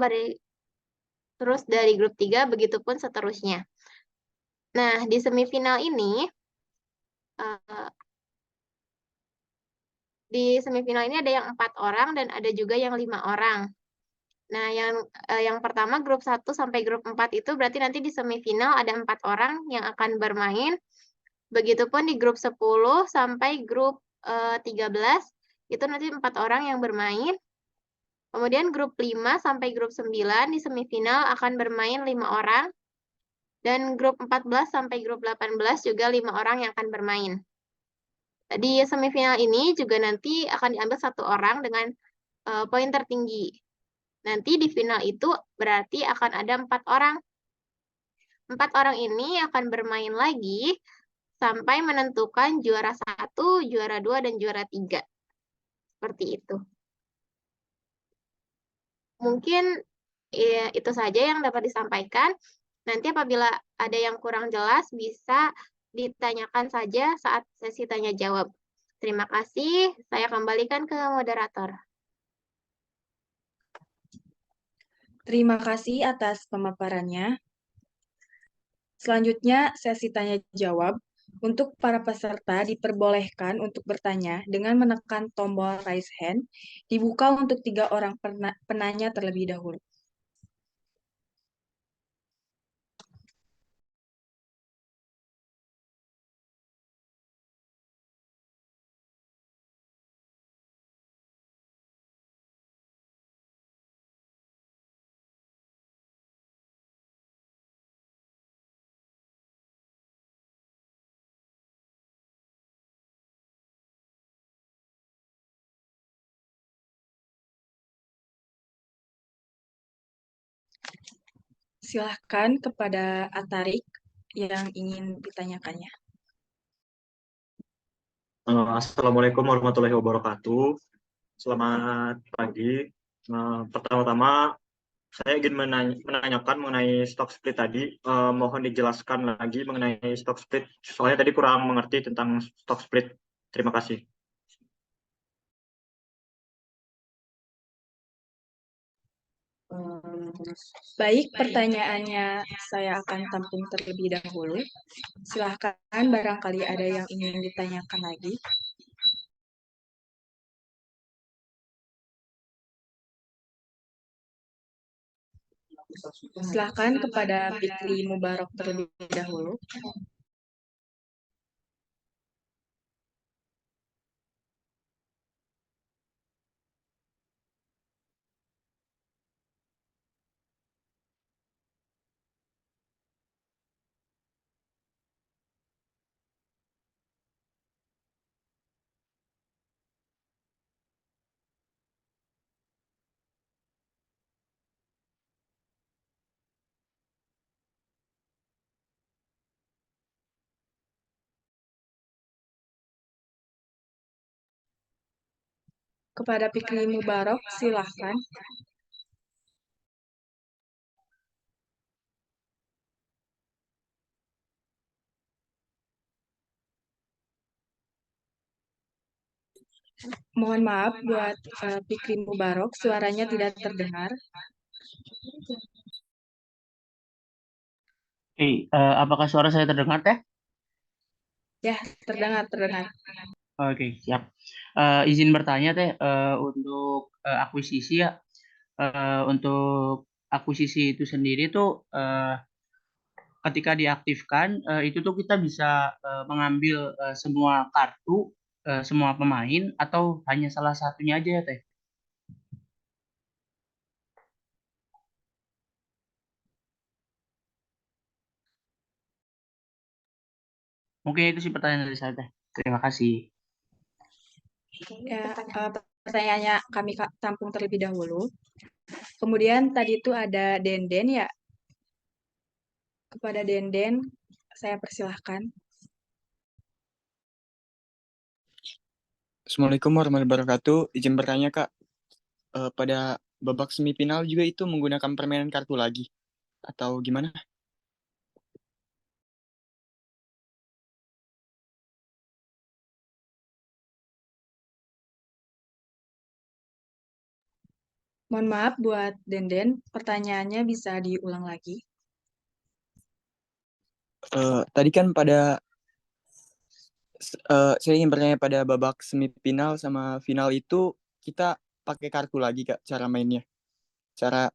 terus dari grup 3 begitupun seterusnya. Nah, di semifinal ini eh, ada yang 4 orang dan ada juga yang 5 orang. Nah, yang pertama grup 1 sampai grup 4 itu berarti nanti di semifinal ada 4 orang yang akan bermain. Begitupun di grup 10 sampai grup 13 itu nanti 4 orang yang bermain. Kemudian grup 5 sampai grup 9 di semifinal akan bermain 5 orang. Dan grup 14 sampai grup 18 juga 5 orang yang akan bermain. Di semifinal ini juga nanti akan diambil 1 orang dengan poin tertinggi. Nanti di final itu berarti akan ada 4 orang. 4 orang ini akan bermain lagi sampai menentukan juara 1, juara 2, dan juara 3. Seperti itu. Mungkin ya, itu saja yang dapat disampaikan. Nanti apabila ada yang kurang jelas, bisa ditanyakan saja saat sesi tanya jawab. Terima kasih. Saya kembalikan ke moderator. Terima kasih atas pemaparannya. Selanjutnya, sesi tanya jawab. Untuk para peserta diperbolehkan untuk bertanya dengan menekan tombol raise hand. Dibuka untuk 3 orang penanya terlebih dahulu. Silahkan kepada Atarik yang ingin ditanyakannya. Assalamualaikum warahmatullahi wabarakatuh. Selamat pagi. Pertama-tama saya ingin menanyakan mengenai stock split tadi. Mohon dijelaskan lagi mengenai stock split. Soalnya tadi kurang mengerti tentang stock split. Terima kasih. Baik, pertanyaannya saya akan tampung terlebih dahulu. Silahkan, barangkali ada yang ingin ditanyakan lagi. Silahkan kepada Fikri Mubarak terlebih dahulu. Kepada Fikri Mubarok, silahkan. Mohon maaf buat Fikri Mubarok, suaranya tidak terdengar. Apakah suara saya terdengar, Teh? Ya, terdengar. Oke, siap. Izin bertanya, Teh, untuk akuisisi ya. Untuk akuisisi itu sendiri tuh ketika diaktifkan itu tuh kita bisa mengambil semua kartu, semua pemain atau hanya salah satunya aja ya, Teh? Mungkin itu sih pertanyaan dari saya, Teh. Terima kasih. Ya, pertanyaannya kami tampung terlebih dahulu. Kemudian tadi itu ada Denden ya. Kepada Denden, saya persilahkan. Assalamualaikum warahmatullahi wabarakatuh. Izin bertanya, Kak. Pada babak semifinal juga itu menggunakan permainan kartu lagi? Atau gimana? Mohon maaf buat Denden, pertanyaannya bisa diulang lagi. Tadi kan saya ingin bertanya pada babak semifinal sama final itu kita pakai kartu lagi, Kak, cara mainnya. Cara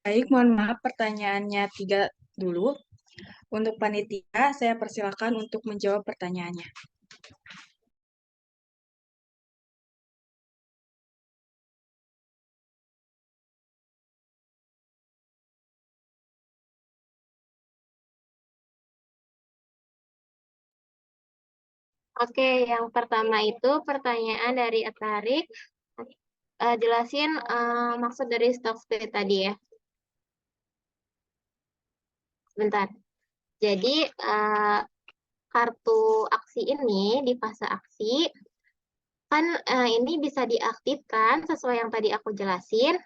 Baik, mohon maaf pertanyaannya 3 dulu. Untuk panitia, saya persilakan untuk menjawab pertanyaannya. Oke, yang pertama itu pertanyaan dari Atarik. Jelasin maksud dari stock split tadi ya. Sebentar. Jadi kartu aksi ini di fase aksi kan ini bisa diaktifkan sesuai yang tadi aku jelasin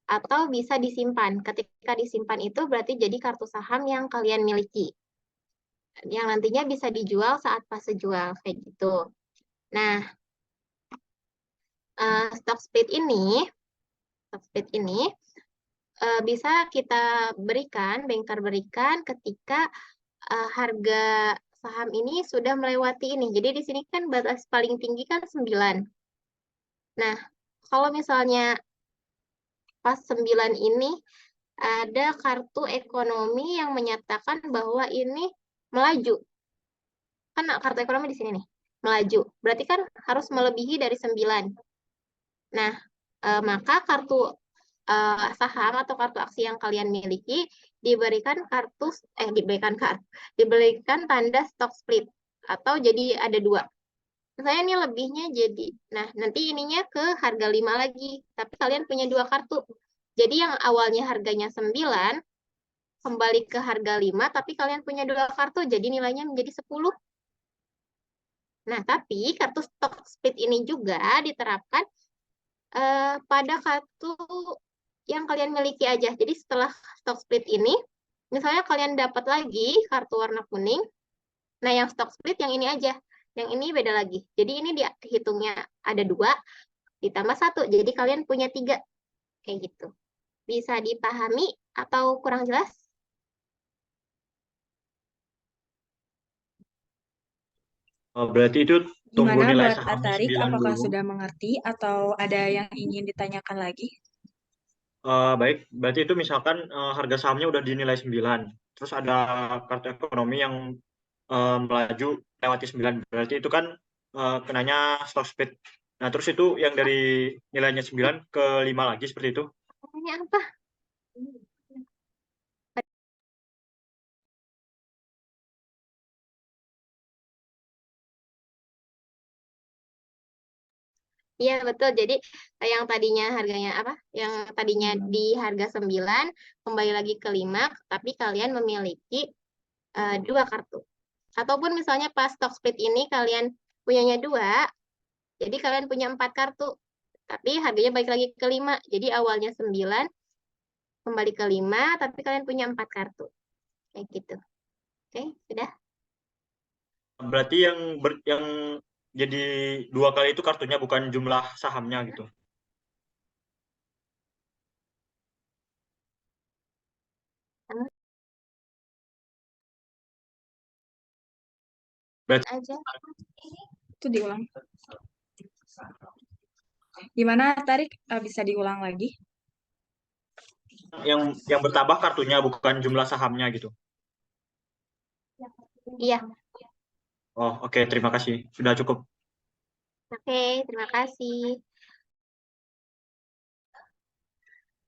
atau bisa disimpan. Ketika disimpan itu berarti jadi kartu saham yang kalian miliki. Yang nantinya bisa dijual saat fase jual kayak gitu. Nah, stock split ini bisa kita berikan, banker berikan ketika harga saham ini sudah melewati ini. Jadi di sini kan batas paling tinggi kan 9. Nah, kalau misalnya pas 9 ini ada kartu ekonomi yang menyatakan bahwa ini melaju. Kan kartu ekonomi di sini nih, melaju. Berarti kan harus melebihi dari 9. Nah, maka kartu saham atau kartu aksi yang kalian miliki diberikan tanda stock split atau jadi ada 2. Saya ini lebihnya jadi, nah nanti ininya ke harga 5 lagi, tapi kalian punya 2 kartu. Jadi yang awalnya harganya 9 kembali ke harga 5, tapi kalian punya 2 kartu, jadi nilainya menjadi 10. Nah, tapi kartu stock split ini juga diterapkan pada kartu yang kalian miliki aja. Jadi setelah stock split ini, misalnya kalian dapat lagi kartu warna kuning, nah yang stock split yang ini aja, yang ini beda lagi. Jadi ini dihitungnya ada 2, ditambah 1, jadi kalian punya 3. Kayak gitu. Bisa dipahami atau kurang jelas? Berarti itu tunggu Gimana nilai buat sahamnya Atarik, 9 apakah dulu. sudah mengerti atau ada yang ingin ditanyakan lagi? Baik, berarti itu misalkan harga sahamnya udah dinilai 9. Terus ada kartu ekonomi yang melaju lewati 9. Berarti itu kan kenanya stock split. Nah, terus itu yang dari nilainya 9 ke 5 lagi seperti itu. Ini apa? Iya, betul. Jadi yang tadinya harganya apa? Yang tadinya di harga 9 kembali lagi ke 5, tapi kalian memiliki 2 kartu. Ataupun misalnya pas stock split ini kalian punyanya 2, jadi kalian punya 4 kartu. Tapi harganya balik lagi ke 5. Jadi awalnya 9 kembali ke 5, tapi kalian punya 4 kartu. Kayak gitu. Oke, sudah? Berarti yang jadi 2 kali itu kartunya bukan jumlah sahamnya gitu. Berarti Aja. Itu diulang. Gimana, Tarik? Bisa diulang lagi? yang bertambah kartunya bukan jumlah sahamnya gitu. Iya. Oh, oke, terima kasih. Sudah cukup. Oke, terima kasih.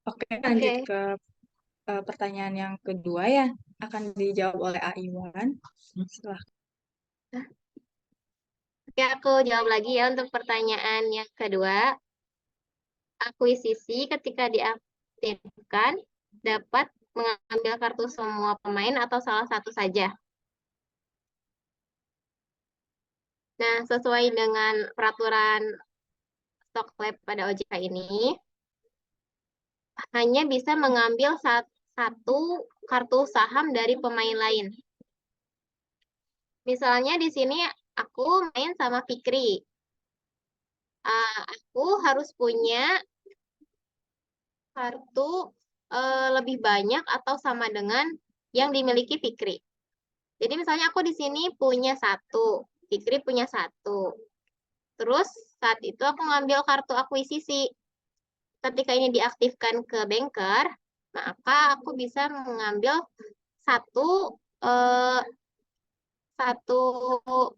Oke, lanjut Oke. ke pertanyaan yang kedua ya. Akan dijawab oleh Aiwan. Silahkan. Oke, aku jawab lagi ya untuk pertanyaan yang kedua. Akuisisi ketika diaktifkan dapat mengambil kartu semua pemain atau salah satu saja. Nah, sesuai dengan peraturan stock lab pada OJK ini, hanya bisa mengambil satu kartu saham dari pemain lain. Misalnya di sini aku main sama Fikri. Aku harus punya kartu lebih banyak atau sama dengan yang dimiliki Fikri. Jadi misalnya aku di sini punya 1, Fikri punya 1. Terus saat itu aku ngambil kartu akuisisi. Ketika ini diaktifkan ke banker, maka aku bisa mengambil satu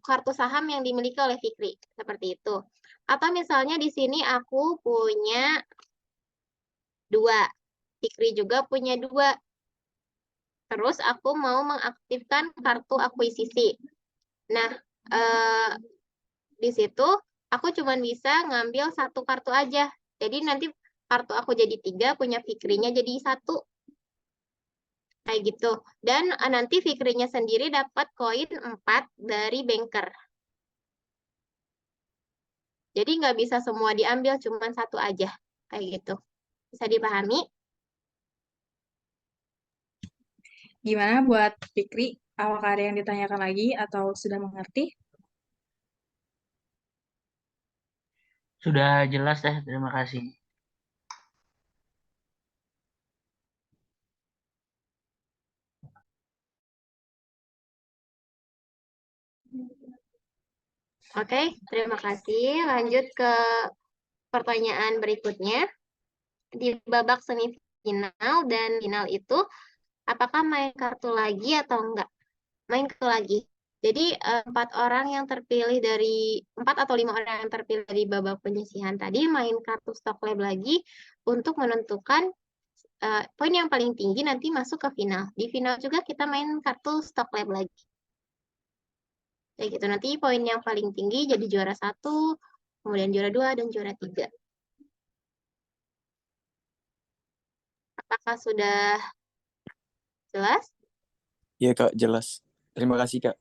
kartu saham yang dimiliki oleh Fikri, seperti itu. Atau misalnya di sini aku punya 2, Fikri juga punya 2. Terus aku mau mengaktifkan kartu akuisisi. Nah, di situ aku cuma bisa ngambil satu kartu aja. Jadi nanti kartu aku jadi 3, punya Fikrinya jadi 1. Kayak gitu. Dan nanti Fikrinya sendiri dapat koin 4 dari banker. Jadi nggak bisa semua diambil, cuma 1 aja. Kayak gitu. Bisa dipahami? Gimana buat Fikri? Apakah ada yang ditanyakan lagi atau sudah mengerti? Sudah jelas deh, terima kasih. Oke, terima kasih. Lanjut ke pertanyaan berikutnya. Di babak semifinal dan final itu, apakah main kartu lagi atau enggak? Main kartu lagi. Jadi 4 atau 5 orang yang terpilih dari babak penyisihan tadi main kartu stock lab lagi untuk menentukan poin yang paling tinggi nanti masuk ke final. Di final juga kita main kartu stock lab lagi. Kayak gitu, nanti poin yang paling tinggi jadi juara 1, kemudian juara 2, dan juara 3. Apakah sudah jelas? Iya Kak, jelas. Terima kasih Kak.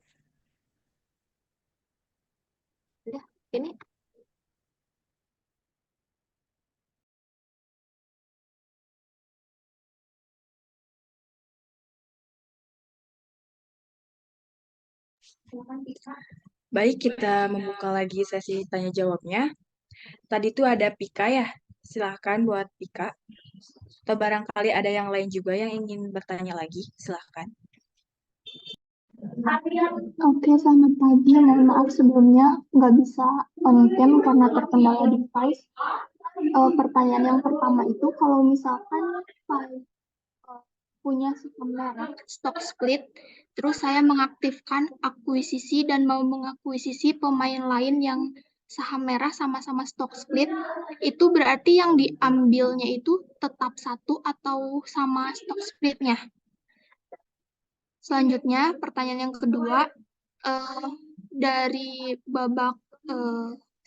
Udah, ini. Baik, kita membuka lagi sesi tanya jawabnya. Tadi tuh ada Pika ya. Silahkan buat Pika. Atau barangkali ada yang lain juga yang ingin bertanya lagi. Silahkan. Oke, selamat pagi. Mohon maaf sebelumnya nggak bisa on cam karena terkendala device. Pertanyaan yang pertama itu, kalau misalkan punya saham merek stock split, terus saya mengaktifkan akuisisi dan mau mengakuisisi pemain lain yang saham merah sama-sama stock split, itu berarti yang diambilnya itu tetap 1 atau sama stock splitnya? Selanjutnya, pertanyaan yang kedua, dari babak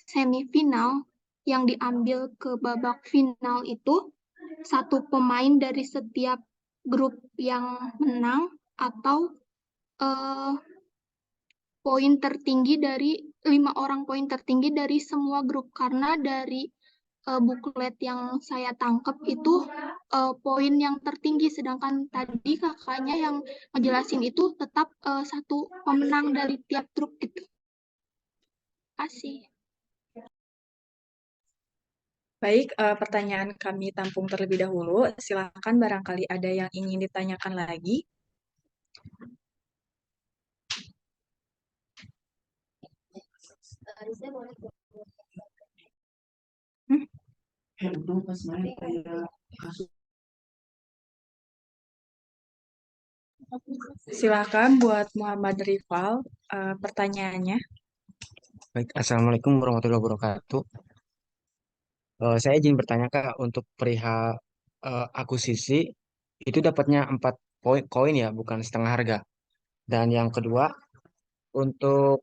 semifinal yang diambil ke babak final itu satu pemain dari setiap grup yang menang atau poin tertinggi dari 5 orang poin tertinggi dari semua grup, karena dari buklet yang saya tangkap itu poin yang tertinggi, sedangkan tadi kakaknya yang ngejelasin itu tetap satu pemenang dari tiap grup gitu. Kasih. Baik, pertanyaan kami tampung terlebih dahulu. Silakan barangkali ada yang ingin ditanyakan lagi. Silakan buat Muhammad Rifal pertanyaannya. Baik, Assalamualaikum warahmatullahi wabarakatuh. Saya izin bertanya Kak, untuk perihal akuisisi itu dapatnya 4 koin ya, bukan setengah harga. Dan yang kedua, untuk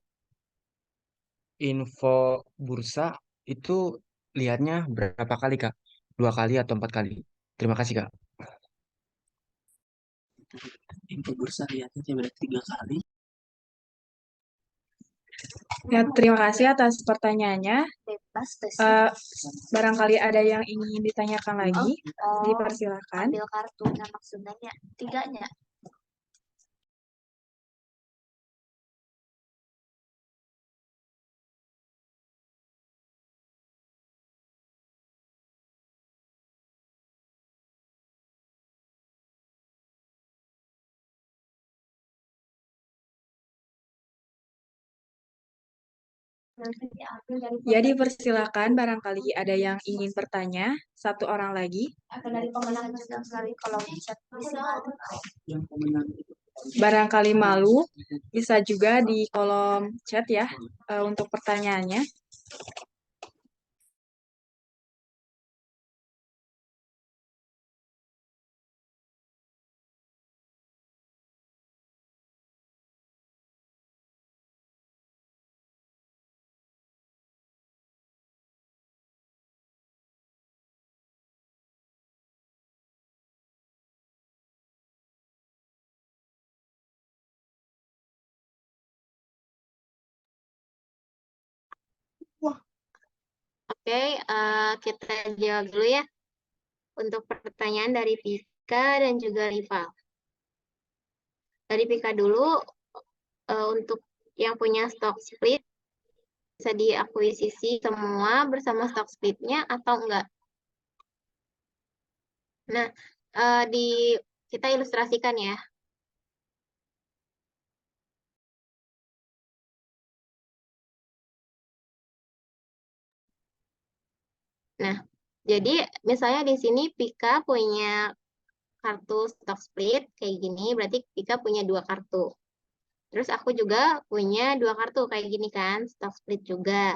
info bursa itu lihatnya berapa kali Kak? 2 kali atau 4 kali? Terima kasih Kak. Info bursa lihatnya berarti 3 kali. Ya, terima kasih atas pertanyaannya. Barangkali ada yang ingin ditanyakan lagi, dipersilakan. Ambil kartu, nah maksudnya 3-nya. Ya, dipersilakan barangkali ada yang ingin bertanya. Satu orang lagi. Dari pemenang juga kali kalau chat Barangkali malu, bisa juga di kolom chat ya untuk pertanyaannya. Oke, kita jawab dulu ya untuk pertanyaan dari Pika dan juga Rival. Dari Pika dulu, untuk yang punya stock split bisa diakuisisi semua bersama stock splitnya atau enggak? Nah, kita ilustrasikan ya. Nah, jadi misalnya di sini Pika punya kartu stock split kayak gini, berarti Pika punya 2 kartu. Terus aku juga punya 2 kartu kayak gini kan, stock split juga.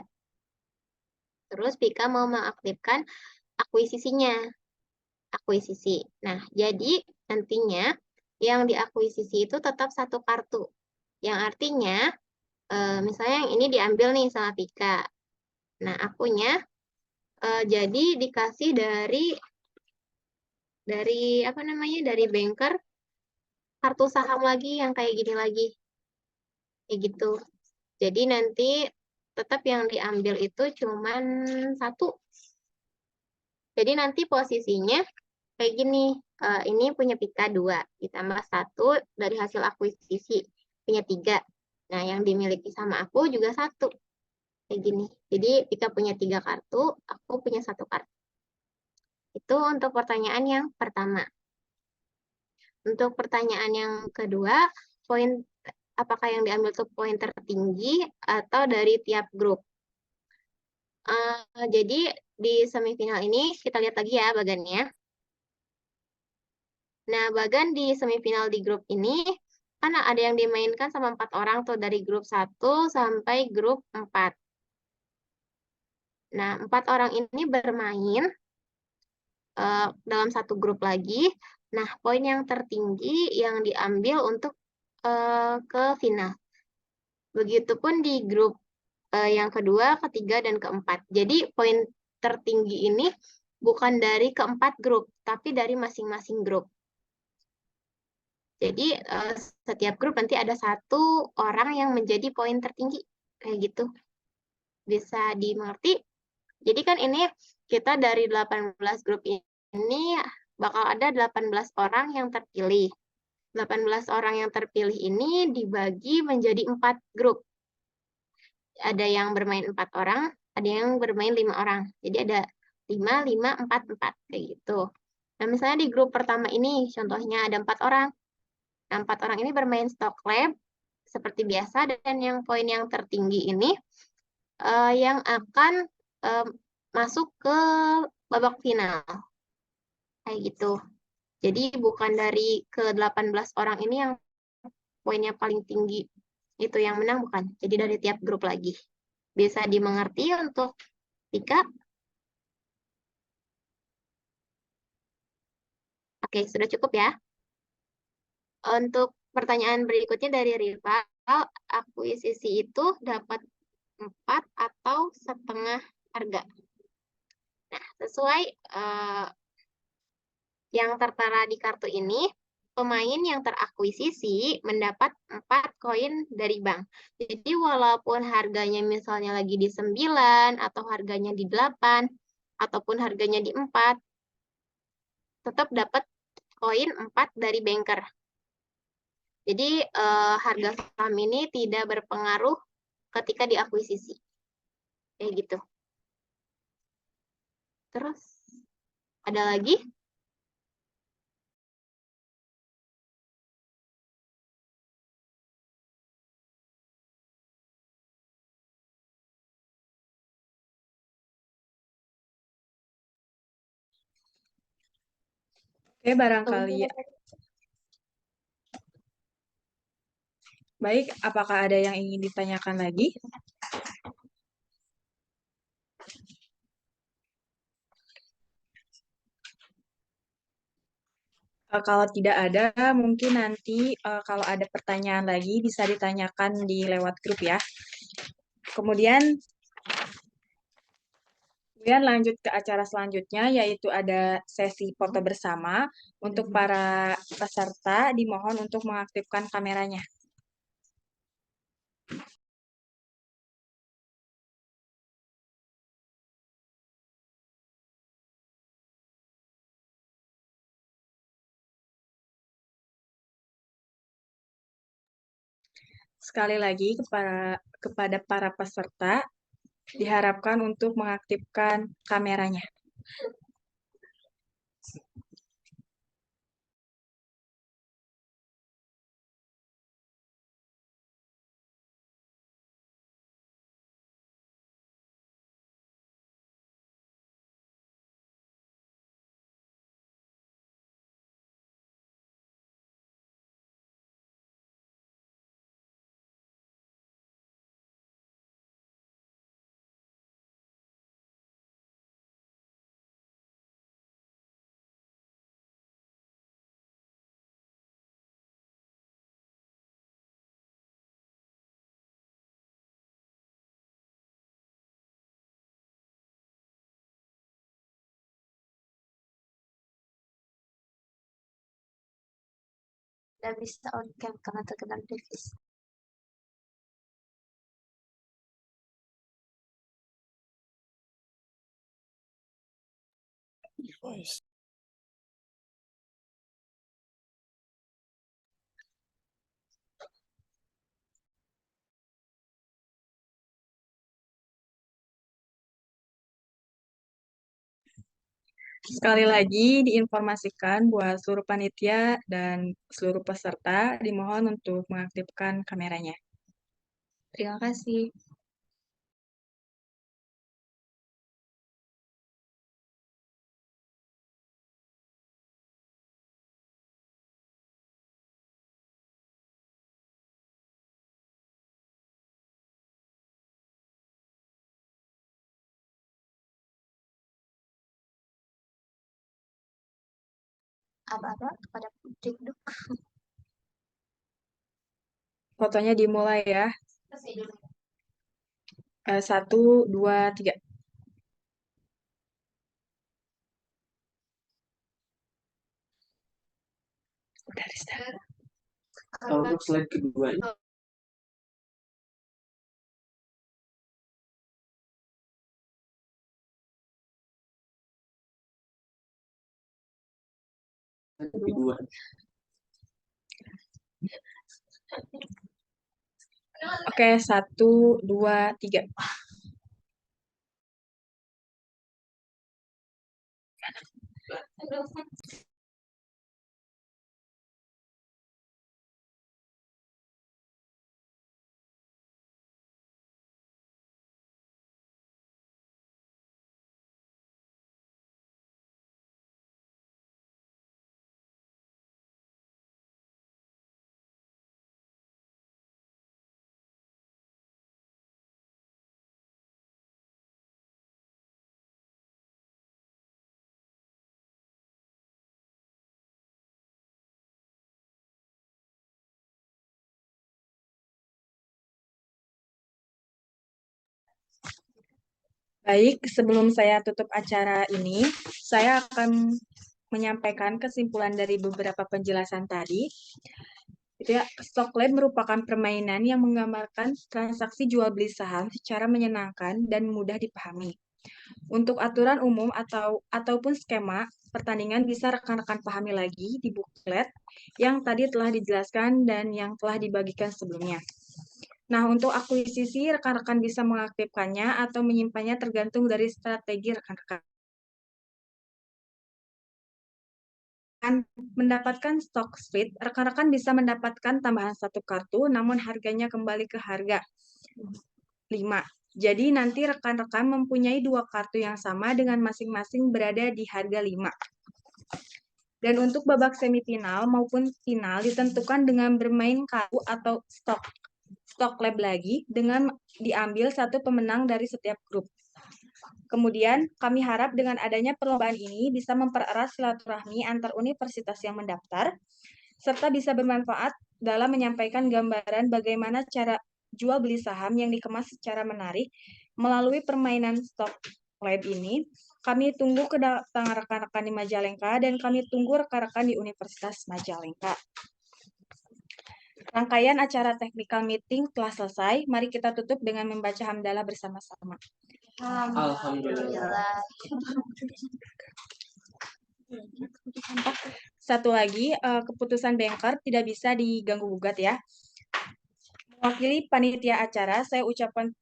Terus Pika mau mengaktifkan akuisisinya. Akuisisi. Nah, jadi nantinya yang diakuisisi itu tetap 1 kartu. Yang artinya, misalnya yang ini diambil nih sama Pika. Nah, akunya jadi dikasih dari apa namanya, dari banker kartu saham lagi yang kayak gini lagi. Kayak gitu. Jadi nanti tetap yang diambil itu cuman 1. Jadi nanti posisinya kayak gini. Ini punya Pika 2, ditambah 1 dari hasil akuisisi, punya 3. Nah, yang dimiliki sama aku juga 1. Kayak gini. Jadi Pika punya 3 kartu, aku punya 1 kartu. Itu untuk pertanyaan yang pertama. Untuk pertanyaan yang kedua, apakah yang diambil itu poin tertinggi atau dari tiap grup? Jadi di semifinal ini kita lihat lagi ya bagannya. Nah, bagan di semifinal di grup ini kan ada yang dimainkan sama 4 orang tuh dari grup 1 sampai grup 4. Nah, 4 orang ini bermain dalam 1 grup lagi. Nah, poin yang tertinggi yang diambil untuk ke final. Begitupun di grup yang kedua, ketiga, dan keempat. Jadi poin tertinggi ini bukan dari keempat grup, tapi dari masing-masing grup. Jadi setiap grup nanti ada satu orang yang menjadi poin tertinggi, kayak gitu. Bisa dimengerti? Jadi kan ini kita dari 18 grup ini bakal ada 18 orang yang terpilih. 18 orang yang terpilih ini dibagi menjadi 4 grup. Ada yang bermain 4 orang, ada yang bermain 5 orang. Jadi ada 5, 5, 4, 4, kayak gitu. Nah, misalnya di grup pertama ini, contohnya ada 4 orang. Nah, 4 orang ini bermain stock lab seperti biasa, dan yang poin yang tertinggi ini yang akan masuk ke babak final. Kayak gitu. Jadi bukan dari ke-18 orang ini yang poinnya paling tinggi itu yang menang, bukan. Jadi dari tiap grup lagi. Bisa dimengerti untuk Tika? Oke, sudah cukup ya. Untuk pertanyaan berikutnya dari Riva, akuisisi itu dapat 4 atau setengah harga. Nah, sesuai yang tertera di kartu ini, pemain yang terakuisisi mendapat 4 koin dari bank. Jadi walaupun harganya misalnya lagi di 9, atau harganya di 8, ataupun harganya di 4, tetap dapat koin 4 dari banker. Jadi harga saham ini tidak berpengaruh ketika diakuisisi. Kayak gitu. Terus, ada lagi? Oke, barangkali. Baik, apakah ada yang ingin ditanyakan lagi? Kalau tidak ada, mungkin nanti kalau ada pertanyaan lagi bisa ditanyakan di lewat grup ya. Kemudian lanjut ke acara selanjutnya, yaitu ada sesi foto bersama. Untuk para peserta dimohon untuk mengaktifkan kameranya. Sekali lagi kepada para peserta diharapkan untuk mengaktifkan kameranya. Tidak bisa on cam karena terkena device. Sekali lagi diinformasikan buat seluruh panitia dan seluruh peserta dimohon untuk mengaktifkan kameranya. Terima kasih. Aba-aba kepada Putri Duk. Fotonya dimulai ya. 1, 2, 3. Kalau untuk slide kedua ini, kedua. Oke, 1, 2, 3. Baik, sebelum saya tutup acara ini, saya akan menyampaikan kesimpulan dari beberapa penjelasan tadi. Itu ya, stock lab merupakan permainan yang menggambarkan transaksi jual beli saham secara menyenangkan dan mudah dipahami. Untuk aturan umum ataupun skema pertandingan bisa rekan-rekan pahami lagi di buklet yang tadi telah dijelaskan dan yang telah dibagikan sebelumnya. Nah, untuk akuisisi, rekan-rekan bisa mengaktifkannya atau menyimpannya tergantung dari strategi rekan-rekan. Mendapatkan stock split, rekan-rekan bisa mendapatkan tambahan 1 kartu, namun harganya kembali ke harga 5. Jadi nanti rekan-rekan mempunyai 2 kartu yang sama dengan masing-masing berada di harga 5. Dan untuk babak semifinal maupun final ditentukan dengan bermain kartu atau stock lab lagi dengan diambil 1 pemenang dari setiap grup. Kemudian, kami harap dengan adanya perlombaan ini bisa mempererat silaturahmi antar universitas yang mendaftar, serta bisa bermanfaat dalam menyampaikan gambaran bagaimana cara jual beli saham yang dikemas secara menarik melalui permainan stock lab ini. Kami tunggu kedatangan rekan-rekan di Majalengka dan kami tunggu rekan-rekan di Universitas Majalengka. Rangkaian acara technical meeting telah selesai. Mari kita tutup dengan membaca hamdalah bersama-sama. Alhamdulillah. Satu lagi, keputusan banker tidak bisa diganggu-gugat ya. Mewakili panitia acara, saya ucapkan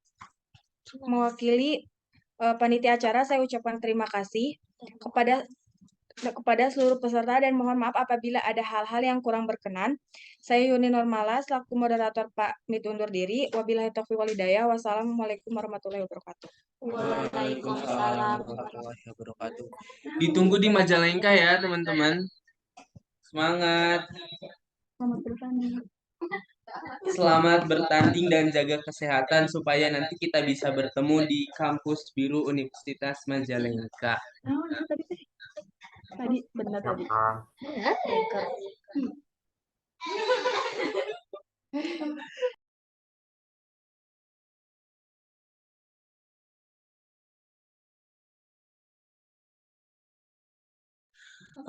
terima kasih kepada seluruh peserta dan mohon maaf apabila ada hal-hal yang kurang berkenan. Saya Yuni Normala selaku moderator pamit undur diri. Wabillahi taufiq wal hidayah. Wassalamualaikum warahmatullahi wabarakatuh. Waalaikumsalam warahmatullahi wabarakatuh. Ditunggu di Majalengka ya, teman-teman. Semangat. Selamat bertanding dan jaga kesehatan supaya nanti kita bisa bertemu di kampus biru Universitas Majalengka. Tadi benar tadi.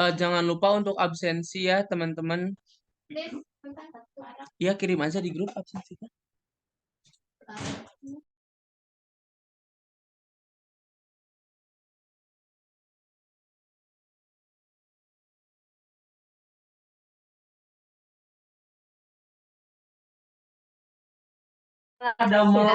Jangan lupa untuk absensi ya, teman-teman. Ya, kirim aja di grup absensinya. Ada mau